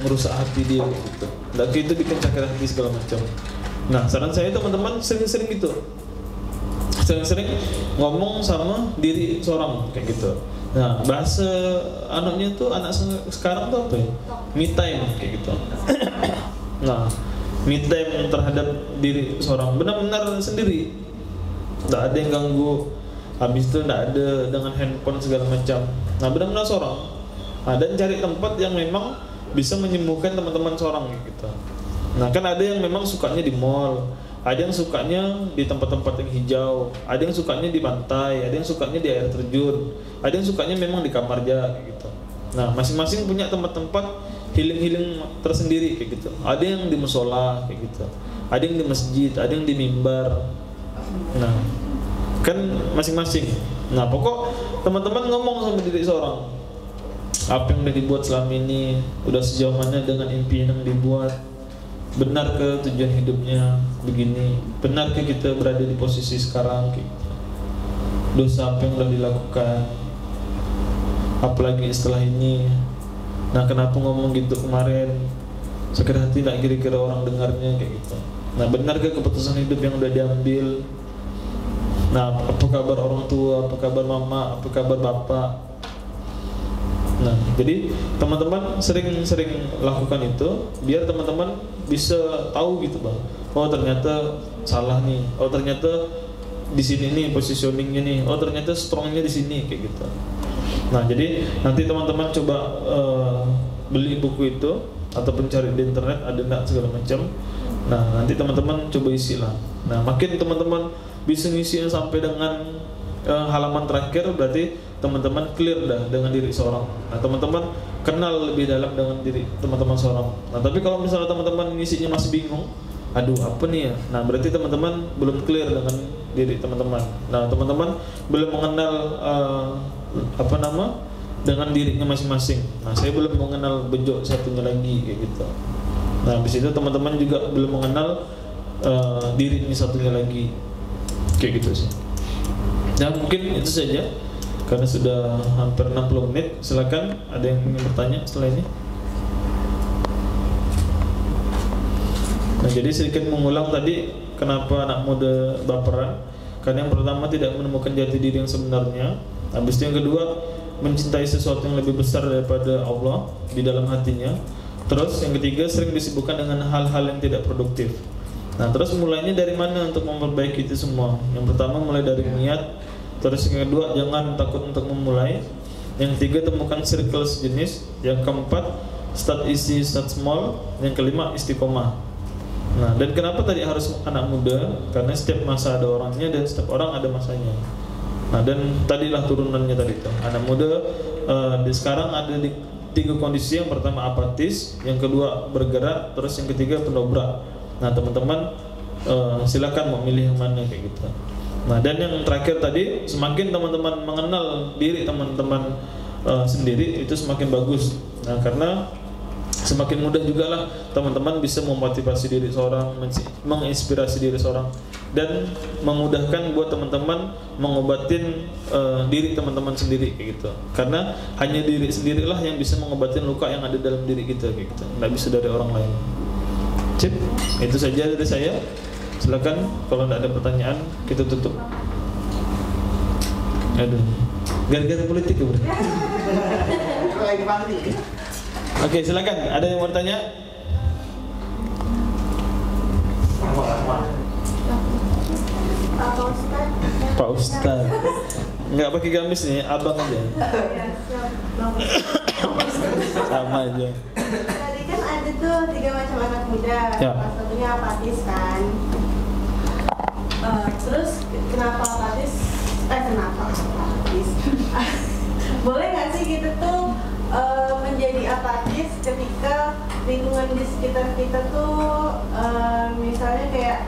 merusak hati dia gitu. Ndak aku itu bikin sakit hati segala macam. Nah, saran saya teman-teman sering-sering gitu. Sering-sering ngomong sama diri seorang kayak gitu. Nah, bahasa anaknya tuh anak sekarang tuh apa ya? Me time kayak gitu. Nah, me time terhadap diri seorang benar-benar sendiri. Tidak ada yang ganggu. Habis itu tidak ada dengan handphone segala macam. Nah, benar-benar seorang. Nah, dan cari tempat yang memang bisa menyembuhkan teman-teman seorang gitu. Nah, kan ada yang memang sukanya di mall, ada yang sukanya di tempat-tempat yang hijau, ada yang sukanya di pantai, ada yang sukanya di air terjun, ada yang sukanya memang di kamar aja gitu. Nah, masing-masing punya tempat-tempat healing tersendiri kayak gitu. Ada yang di musola kayak gitu, ada yang di masjid, ada yang di mimbar. Nah, kan masing-masing. Nah, pokok teman-teman ngomong sama diri seorang, Apa yang udah dibuat selama ini, udah sejauh mana dengan impian yang dibuat, benar ke tujuan hidupnya begini, benar ke kita berada di posisi sekarang gitu. Dosa apa yang udah dilakukan, apalagi setelah ini. Nah kenapa ngomong gitu kemarin, sakit hati tak kira-kira orang dengarnya kayak gitu. Nah benar ke keputusan hidup yang udah diambil. Nah apa kabar orang tua, apa kabar mama, apa kabar bapak. Nah jadi teman-teman sering-sering lakukan itu biar teman-teman bisa tahu gitu bang, oh ternyata salah nih, oh ternyata di sini nih positioningnya nih, oh ternyata strongnya di sini kayak gitu. Nah jadi nanti teman-teman coba beli buku itu ataupun cari di internet ada enggak segala macam. Nah nanti teman-teman coba isi lah. Nah makin teman-teman bisa ngisinya sampai dengan halaman terakhir, berarti teman-teman clear dah dengan diri seorang. Nah teman-teman kenal lebih dalam dengan diri teman-teman seorang. Nah tapi kalau misalnya teman-teman ngisinya masih bingung, aduh apa nih ya, nah berarti teman-teman belum clear dengan diri teman-teman. Nah teman-teman belum mengenal dengan dirinya masing-masing. Nah saya belum mengenal bejo satunya lagi kayak gitu. Nah di situ teman-teman juga belum mengenal dirinya satunya lagi kayak gitu sih. Nah mungkin itu saja karena sudah hampir 60 menit. Silakan ada yang ingin bertanya setelah ini. Nah jadi sedikit mengulang tadi kenapa anak muda baperan. Karena yang pertama tidak menemukan jati diri yang sebenarnya. Habis itu yang kedua mencintai sesuatu yang lebih besar daripada Allah di dalam hatinya. Terus yang ketiga sering disibukkan dengan hal-hal yang tidak produktif. Nah terus mulainya dari mana untuk memperbaiki itu semua? Yang pertama mulai dari niat. Terus yang kedua jangan takut untuk memulai. Yang ketiga temukan circle sejenis. Yang keempat start easy, start small. Yang kelima istiqomah. Nah dan kenapa tadi harus anak muda? Karena setiap masa ada orangnya dan setiap orang ada masanya. Nah dan tadilah turunannya tadi itu. Anak muda sekarang ada di 3 kondisi. Yang pertama apatis, yang kedua bergerak, terus yang ketiga pendobrak. Nah teman-teman silakan mau milih yang mana kayak gitu. Nah dan yang terakhir tadi, semakin teman-teman mengenal diri teman-teman sendiri itu semakin bagus. Nah karena semakin mudah juga lah teman-teman bisa memotivasi diri seorang, menginspirasi diri seorang, dan memudahkan buat teman-teman mengobatin diri teman-teman sendiri kayak gitu. Karena hanya diri sendirilah yang bisa mengobatin luka yang ada dalam diri kita kayak gitu. Nggak bisa dari orang lain. Cip, itu saja dari saya. Silakan kalau tidak ada pertanyaan kita tutup. Aduh, gara-gara politik ya bro. Oke, silakan. Ada yang mau bertanya? Pak Ustaz. Nggak pakai gamis nih, abang aja. Sama aja. Tadi kan ada tuh 3 macam anak muda. Ya. Salah satunya apatis kan. Terus kenapa apatis? Kenapa apatis? Boleh nggak sih gitu tuh menjadi apatis ketika lingkungan di sekitar kita tuh misalnya kayak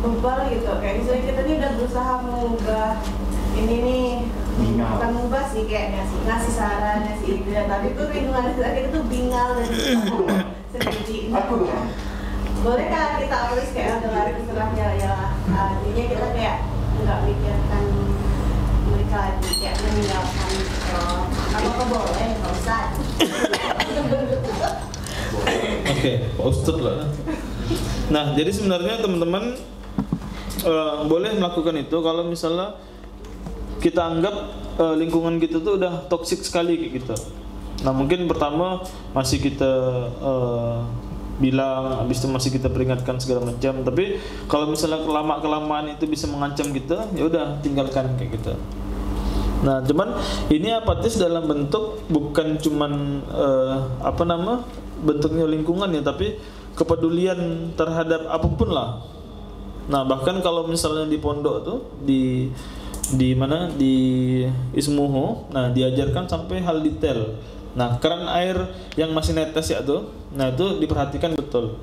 bebal gitu, kayak misalnya kita nih udah berusaha mengubah ini nih, bukan mengubah sih, kayak ngasih saran, ngasih ide, tapi tuh lingkungan di sekitar kita tuh bingal dan sendiri. Bolehkah kita always kayak udah lari istilahnya ya, artinya kita kayak nggak mikirkan mereka lagi, kayak meninggalkan gitu. Apakah boleh? Nggak usah. Oke, Pak Ustadz lah. Nah, jadi sebenarnya teman-teman boleh melakukan itu kalau misalnya kita anggap lingkungan kita tuh udah toksik sekali kayak gitu. Nah, mungkin pertama masih kita bilang, habis itu masih kita peringatkan segala macam. Tapi kalau misalnya kelamaan itu bisa mengancam kita, ya udah tinggalkan kayak gitu. Nah, cuman ini apatis dalam bentuk bukan cuman bentuknya lingkungan ya, tapi kepedulian terhadap apapun lah. Nah, bahkan kalau misalnya di pondok tuh di mana di Ismuhu, nah diajarkan sampai hal detail. Nah, keran air yang masih netes ya tuh, nah itu diperhatikan betul.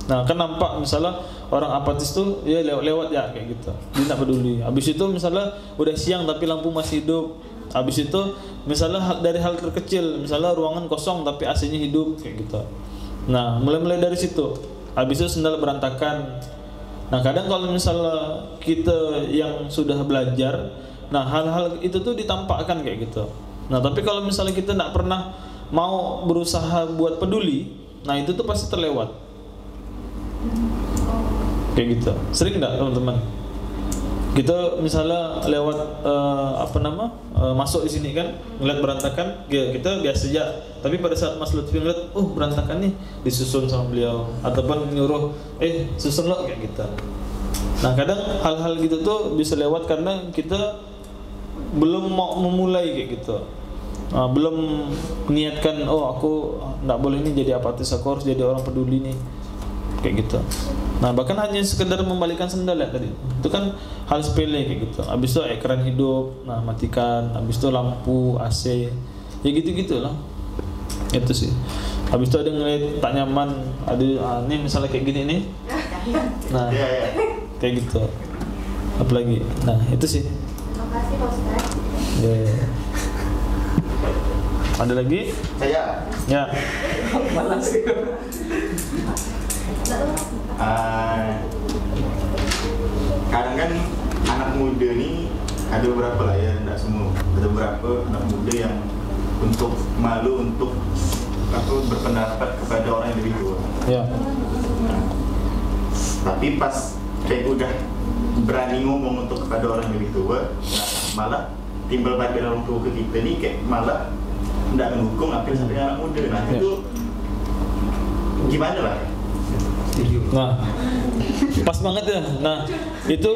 Nah, kan nampak misalnya orang apatis tuh ya lewat ya kayak gitu, dia nggak peduli. Habis itu misalnya udah siang tapi lampu masih hidup, Habis itu misalnya dari hal terkecil, misalnya ruangan kosong tapi AC-nya hidup kayak gitu. Nah, mulai dari situ. Habis itu sendal berantakan. Nah, kadang kalau misalnya kita yang sudah belajar, nah hal-hal itu tuh ditampakkan kayak gitu. Nah, tapi kalau misalnya kita tidak pernah mau berusaha buat peduli, nah itu tuh pasti terlewat. Kayak gitu. Sering enggak teman-teman? Kita misalnya lewat masuk di sini kan, ngeliat berantakan, kita biasa aja. Tapi pada saat Mas Lutfi ngeliat, berantakan nih, disusun sama beliau, ataupun nyuruh, susun lo kayak gitu. Nah, kadang hal-hal gitu tuh bisa lewat karena kita belum mau memulai kayak gitu. Belum niatkan, aku nggak boleh nih jadi apatis, aku harus jadi orang peduli nih, kayak gitu. Nah, bahkan hanya sekedar membalikan sendal ya tadi, itu kan hal sepele kayak gitu. Habis itu ekran hidup, nah matikan. Habis itu lampu, AC, ya gitu-gitulah. Itu sih. Habis itu ada ngeliat tak nyaman, ada ini misalnya kayak gini nih. Nah, kayak gitu. Apalagi, nah itu sih. Terima kasih Pak Ustaz. Ada lagi? Saya. Ya. Kadang kan anak muda nih ada beberapa lah ya, tidak semua. Ada beberapa anak muda yang untuk malu untuk berpendapat kepada orang yang lebih tua. Ya. Tapi pas kayak udah berani ngomong untuk kepada orang yang lebih tua, malah timbal balik dari orang tua ke kita nih kayak malah tidak mendukung apa yang sampai anak muda. Nah itu gimana lah? Nah, pas banget ya. Nah, itu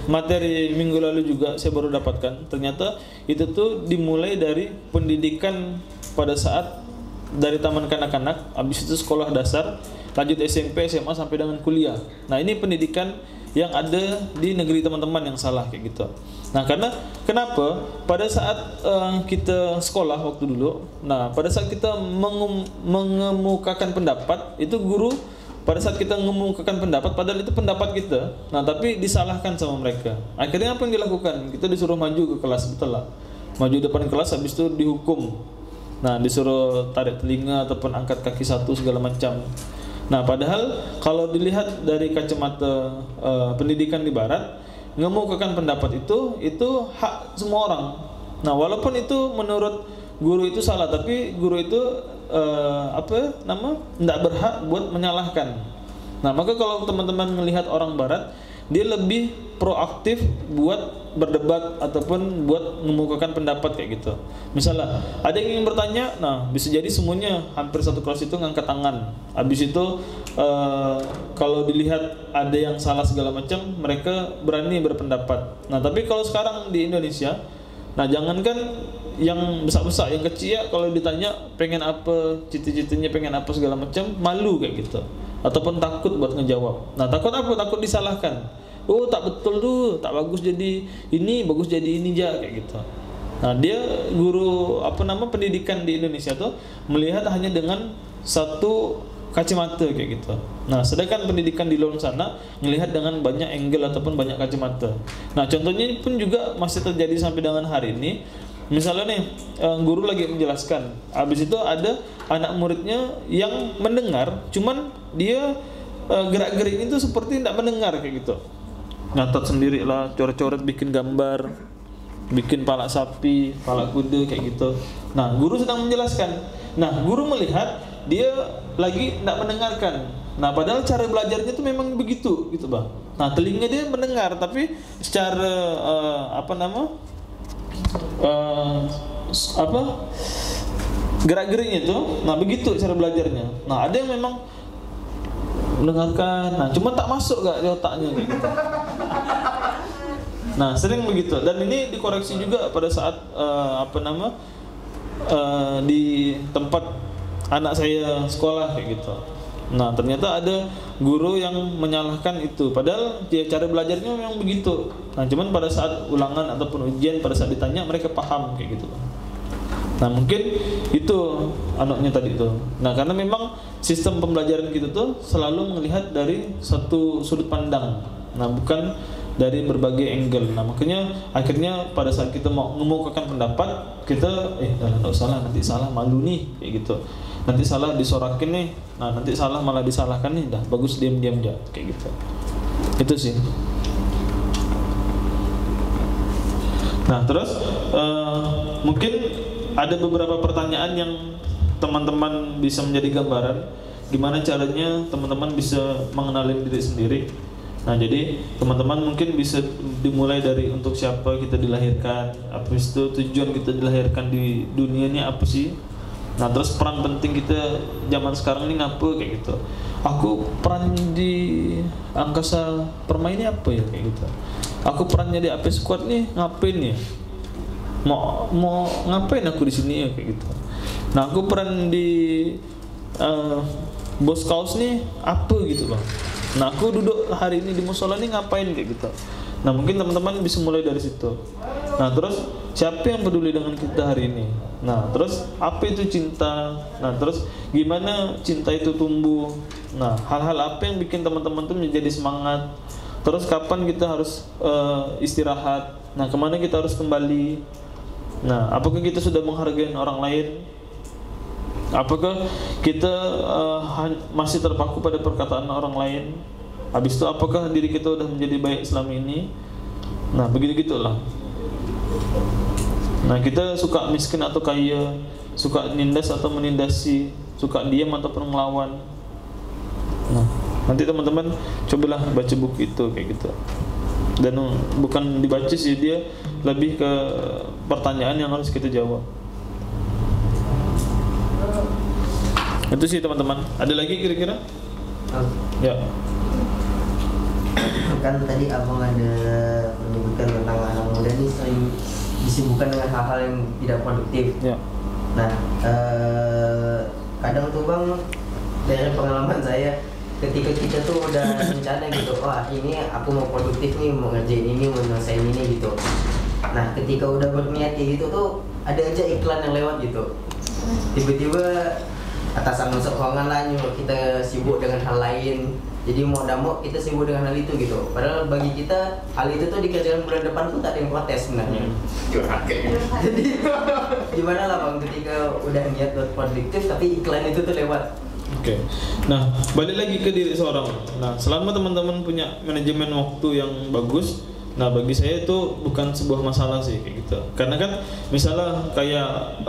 materi minggu lalu juga saya baru dapatkan. Ternyata itu tuh dimulai dari pendidikan pada saat dari taman kanak-kanak, habis itu sekolah dasar, lanjut SMP, SMA sampai dengan kuliah. Nah, ini pendidikan yang ada di negeri teman-teman yang salah kayak gitu. Nah, karena kenapa pada saat kita sekolah waktu dulu, nah pada saat kita mengemukakan pendapat, itu guru pada saat kita mengemukakan pendapat, padahal itu pendapat kita, nah tapi disalahkan sama mereka. Akhirnya apa yang dilakukan? Kita disuruh maju ke kelas, betul lah. Maju depan kelas, habis itu dihukum. Nah, disuruh tarik telinga ataupun angkat kaki satu segala macam. Nah, padahal kalau dilihat dari kacamata pendidikan di Barat, mengemukakan pendapat itu hak semua orang. Nah, walaupun itu menurut guru itu salah, tapi guru itu tidak berhak buat menyalahkan. Nah, maka kalau teman-teman melihat orang Barat, dia lebih proaktif buat berdebat ataupun buat mengemukakan pendapat kayak gitu. Misalnya ada yang ingin bertanya, nah bisa jadi semuanya hampir satu kelas itu ngangkat tangan. Habis itu kalau dilihat ada yang salah segala macam, mereka berani berpendapat. Nah, tapi kalau sekarang di Indonesia, nah jangankan yang besar-besar, yang kecil ya, kalau ditanya pengen apa, cita-citanya pengen apa segala macam, malu kayak gitu, ataupun takut buat ngejawab. Nah, takut apa? Takut disalahkan. Tak betul tuh, tak bagus jadi ini, bagus jadi ini aja kayak gitu. Nah, dia guru pendidikan di Indonesia tuh melihat hanya dengan satu kacamata kayak gitu. Nah, sedangkan pendidikan di luar sana melihat dengan banyak angle ataupun banyak kacamata. Nah, contohnya pun juga masih terjadi sampai dengan hari ini. Misalnya nih, guru lagi menjelaskan, habis itu ada anak muridnya yang mendengar, cuman dia gerak-gerik itu seperti tidak mendengar kayak gitu. Nyatat sendiri lah, coret-coret, bikin gambar, bikin palak sapi, palak kuda kayak gitu. Nah, guru sedang menjelaskan. Nah, guru melihat dia lagi tidak mendengarkan. Nah, padahal cara belajarnya itu memang begitu, gitu bang. Nah, telinga dia mendengar, tapi secara gerak-geriknya itu, nah begitu cara belajarnya. Nah, ada yang memang mendengarkan, nah cuma tak masuk gak di otaknya kayak gitu. Nah, sering begitu. Dan ini dikoreksi juga pada saat di tempat anak saya sekolah kayak gitu. Nah, ternyata ada guru yang menyalahkan itu, padahal dia cara belajarnya memang begitu. Nah, cuman pada saat ulangan ataupun ujian, pada saat ditanya mereka paham kayak gitu. Nah, mungkin itu anaknya tadi itu. Nah, karena memang sistem pembelajaran gitu tuh selalu melihat dari satu sudut pandang. Nah, bukan dari berbagai angle. Nah makanya akhirnya pada saat kita mau mengemukakan pendapat, kita nggak usah lah, nanti salah malu nih kayak gitu, nanti salah disorakin nih, nah nanti salah malah disalahkan nih, dah bagus diam-diam aja kayak gitu. Itu sih. Nah terus mungkin ada beberapa pertanyaan yang teman-teman bisa menjadi gambaran gimana caranya teman-teman bisa mengenali diri sendiri. Nah jadi teman-teman mungkin bisa dimulai dari untuk siapa kita dilahirkan, apa itu tujuan kita dilahirkan di dunia ini apa sih. Nah terus peran penting kita zaman sekarang ini ngapa kayak gitu. Aku peran di angkasa permai ini apa ya kayak gitu. Aku perannya di AP Squad nih ngapain ya? Mau ngapain aku di sini ya kayak gitu. Nah aku peran di Bos Kaos nih apa gitu loh. Nah aku duduk hari ini di musola nih ngapain kayak gitu. Nah mungkin teman-teman bisa mulai dari situ. Nah terus siapa yang peduli dengan kita hari ini. Nah terus apa itu cinta. Nah terus gimana cinta itu tumbuh. Nah hal-hal apa yang bikin teman-teman tuh menjadi semangat. Terus kapan kita harus istirahat. Nah kemana kita harus kembali. Nah apakah kita sudah menghargai orang lain. Apakah kita masih terpaku pada perkataan orang lain. Habis itu apakah diri kita sudah menjadi baik selama ini. Nah begitu-gitulah. Nah kita suka miskin atau kaya, suka nindas atau menindasi, suka diam ataupun melawan. Nah nanti teman-teman cobalah baca buku itu kayak gitu. Dan bukan dibaca sih, dia lebih ke pertanyaan yang harus kita jawab. Itu sih teman-teman. Ada lagi kira-kira? Ya. Kan tadi abang ada menyebutkan tentang anak muda ini sering disibukkan dengan hal-hal yang tidak produktif. Ya. Nah, kadang tuh bang, dari pengalaman saya, ketika kita tuh udah rencana gitu, wah ini aku mau produktif nih, mau ngerjain ini, mau nyelesain ini gitu. Nah, ketika udah berniat gitu tuh ada aja iklan yang lewat gitu. Tiba-tiba atasan masuk ruangan lah, nyuruh kita sibuk dengan hal lain. Jadi mau tidak mau kita sibuk dengan hal itu gitu. Padahal bagi kita hal itu tuh dikerjakan bulan depan tuh tak ada yang protes sebenarnya. Jadi gimana lah bang ketika udah niat buat produktif tapi iklan itu tuh lewat. Oke. Nah balik lagi ke diri seorang. Nah selama teman-teman punya manajemen waktu yang bagus, nah bagi saya itu bukan sebuah masalah sih kayak gitu. Karena kan misalnya kayak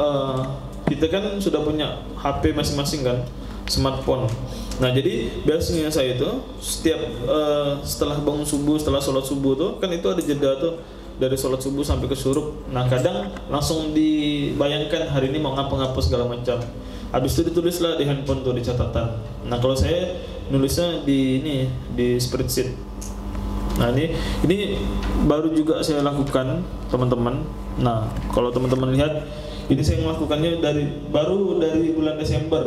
kita kan sudah punya HP masing-masing kan, smartphone. Nah jadi biasanya saya itu setiap setelah bangun subuh, setelah sholat subuh tuh kan itu ada jeda tuh dari sholat subuh sampai ke syuruk. Nah kadang langsung dibayangkan hari ini mau ngapa-ngapa segala macam. Habis itu ditulislah di handphone tuh, di catatan. Nah kalau saya nulisnya di spreadsheet. Nah ini baru juga saya lakukan teman-teman. Nah kalau teman-teman lihat ini saya melakukannya baru dari bulan Desember.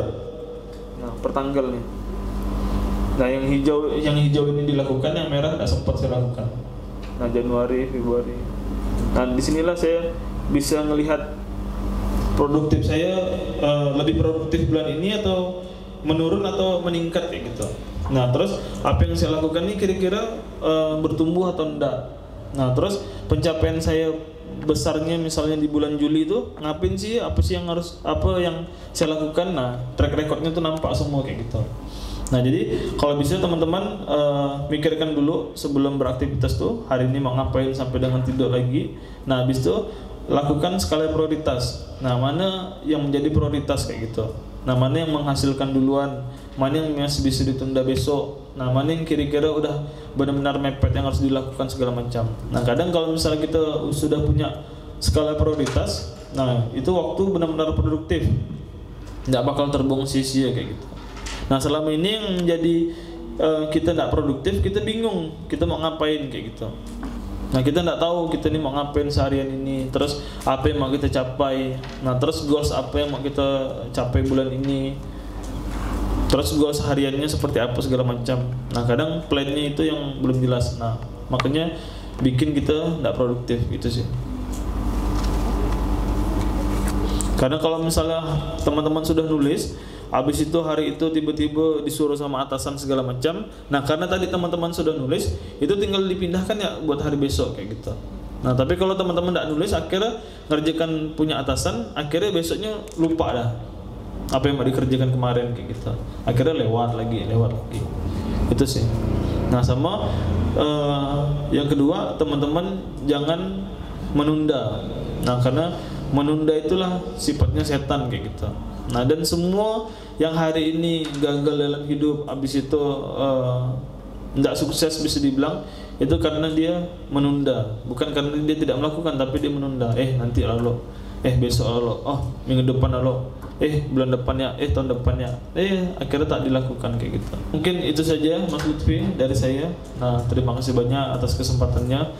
Nah pertanggal nih. Nah yang hijau ini dilakukan, yang merah tidak sempat saya lakukan. Nah Januari, Februari. Nah disinilah saya bisa melihat produktif saya lebih produktif bulan ini atau menurun atau meningkat kayak gitu. Nah terus apa yang saya lakukan ini kira-kira bertumbuh atau enggak. Nah terus pencapaian saya besarnya misalnya di bulan Juli itu ngapain sih, apa yang saya lakukan. Nah track recordnya tuh nampak semua kayak gitu. Nah jadi kalau bisa teman-teman mikirkan dulu sebelum beraktivitas tuh hari ini mau ngapain sampai dengan tidur lagi. Nah habis itu lakukan skala prioritas. Nah mana yang menjadi prioritas kayak gitu. Nah mana yang menghasilkan duluan, mana yang masih bisa ditunda besok. Nah mana yang kira-kira udah benar-benar mepet yang harus dilakukan segala macam. Nah kadang kalau misalnya kita sudah punya skala prioritas, nah itu waktu benar-benar produktif, nggak bakal terbuang sia-sia kayak gitu. Nah selama ini yang menjadi kita nggak produktif, kita bingung kita mau ngapain kayak gitu. Nah kita nggak tahu kita ini mau ngapain seharian ini, terus apa yang mau kita capai. Nah terus goals apa yang mau kita capai bulan ini, terus goals hariannya seperti apa segala macam. Nah kadang plannya itu yang belum jelas. Nah makanya bikin kita nggak produktif gitu sih. Karena kalau misalnya teman-teman sudah nulis, habis itu hari itu tiba-tiba disuruh sama atasan segala macam. Nah karena tadi teman-teman sudah nulis, itu tinggal dipindahkan ya buat hari besok kayak gitu. Nah tapi kalau teman-teman tidak nulis, akhirnya ngerjakan punya atasan, akhirnya besoknya lupa dah apa yang mau dikerjakan kemarin kayak gitu. Akhirnya lewat lagi. Itu sih. Nah sama yang kedua, teman-teman jangan menunda. Nah karena menunda itulah sifatnya setan kayak gitu. Nah dan semua yang hari ini gagal dalam hidup, habis itu tidak sukses bisa dibilang, itu karena dia menunda. Bukan karena dia tidak melakukan, tapi dia menunda. Nanti lalu, besok lalu, minggu depan lalu, bulan depannya, tahun depannya, akhirnya tak dilakukan kayak gitu. Mungkin itu saja Mas Lutfi dari saya. Nah terima kasih banyak atas kesempatannya.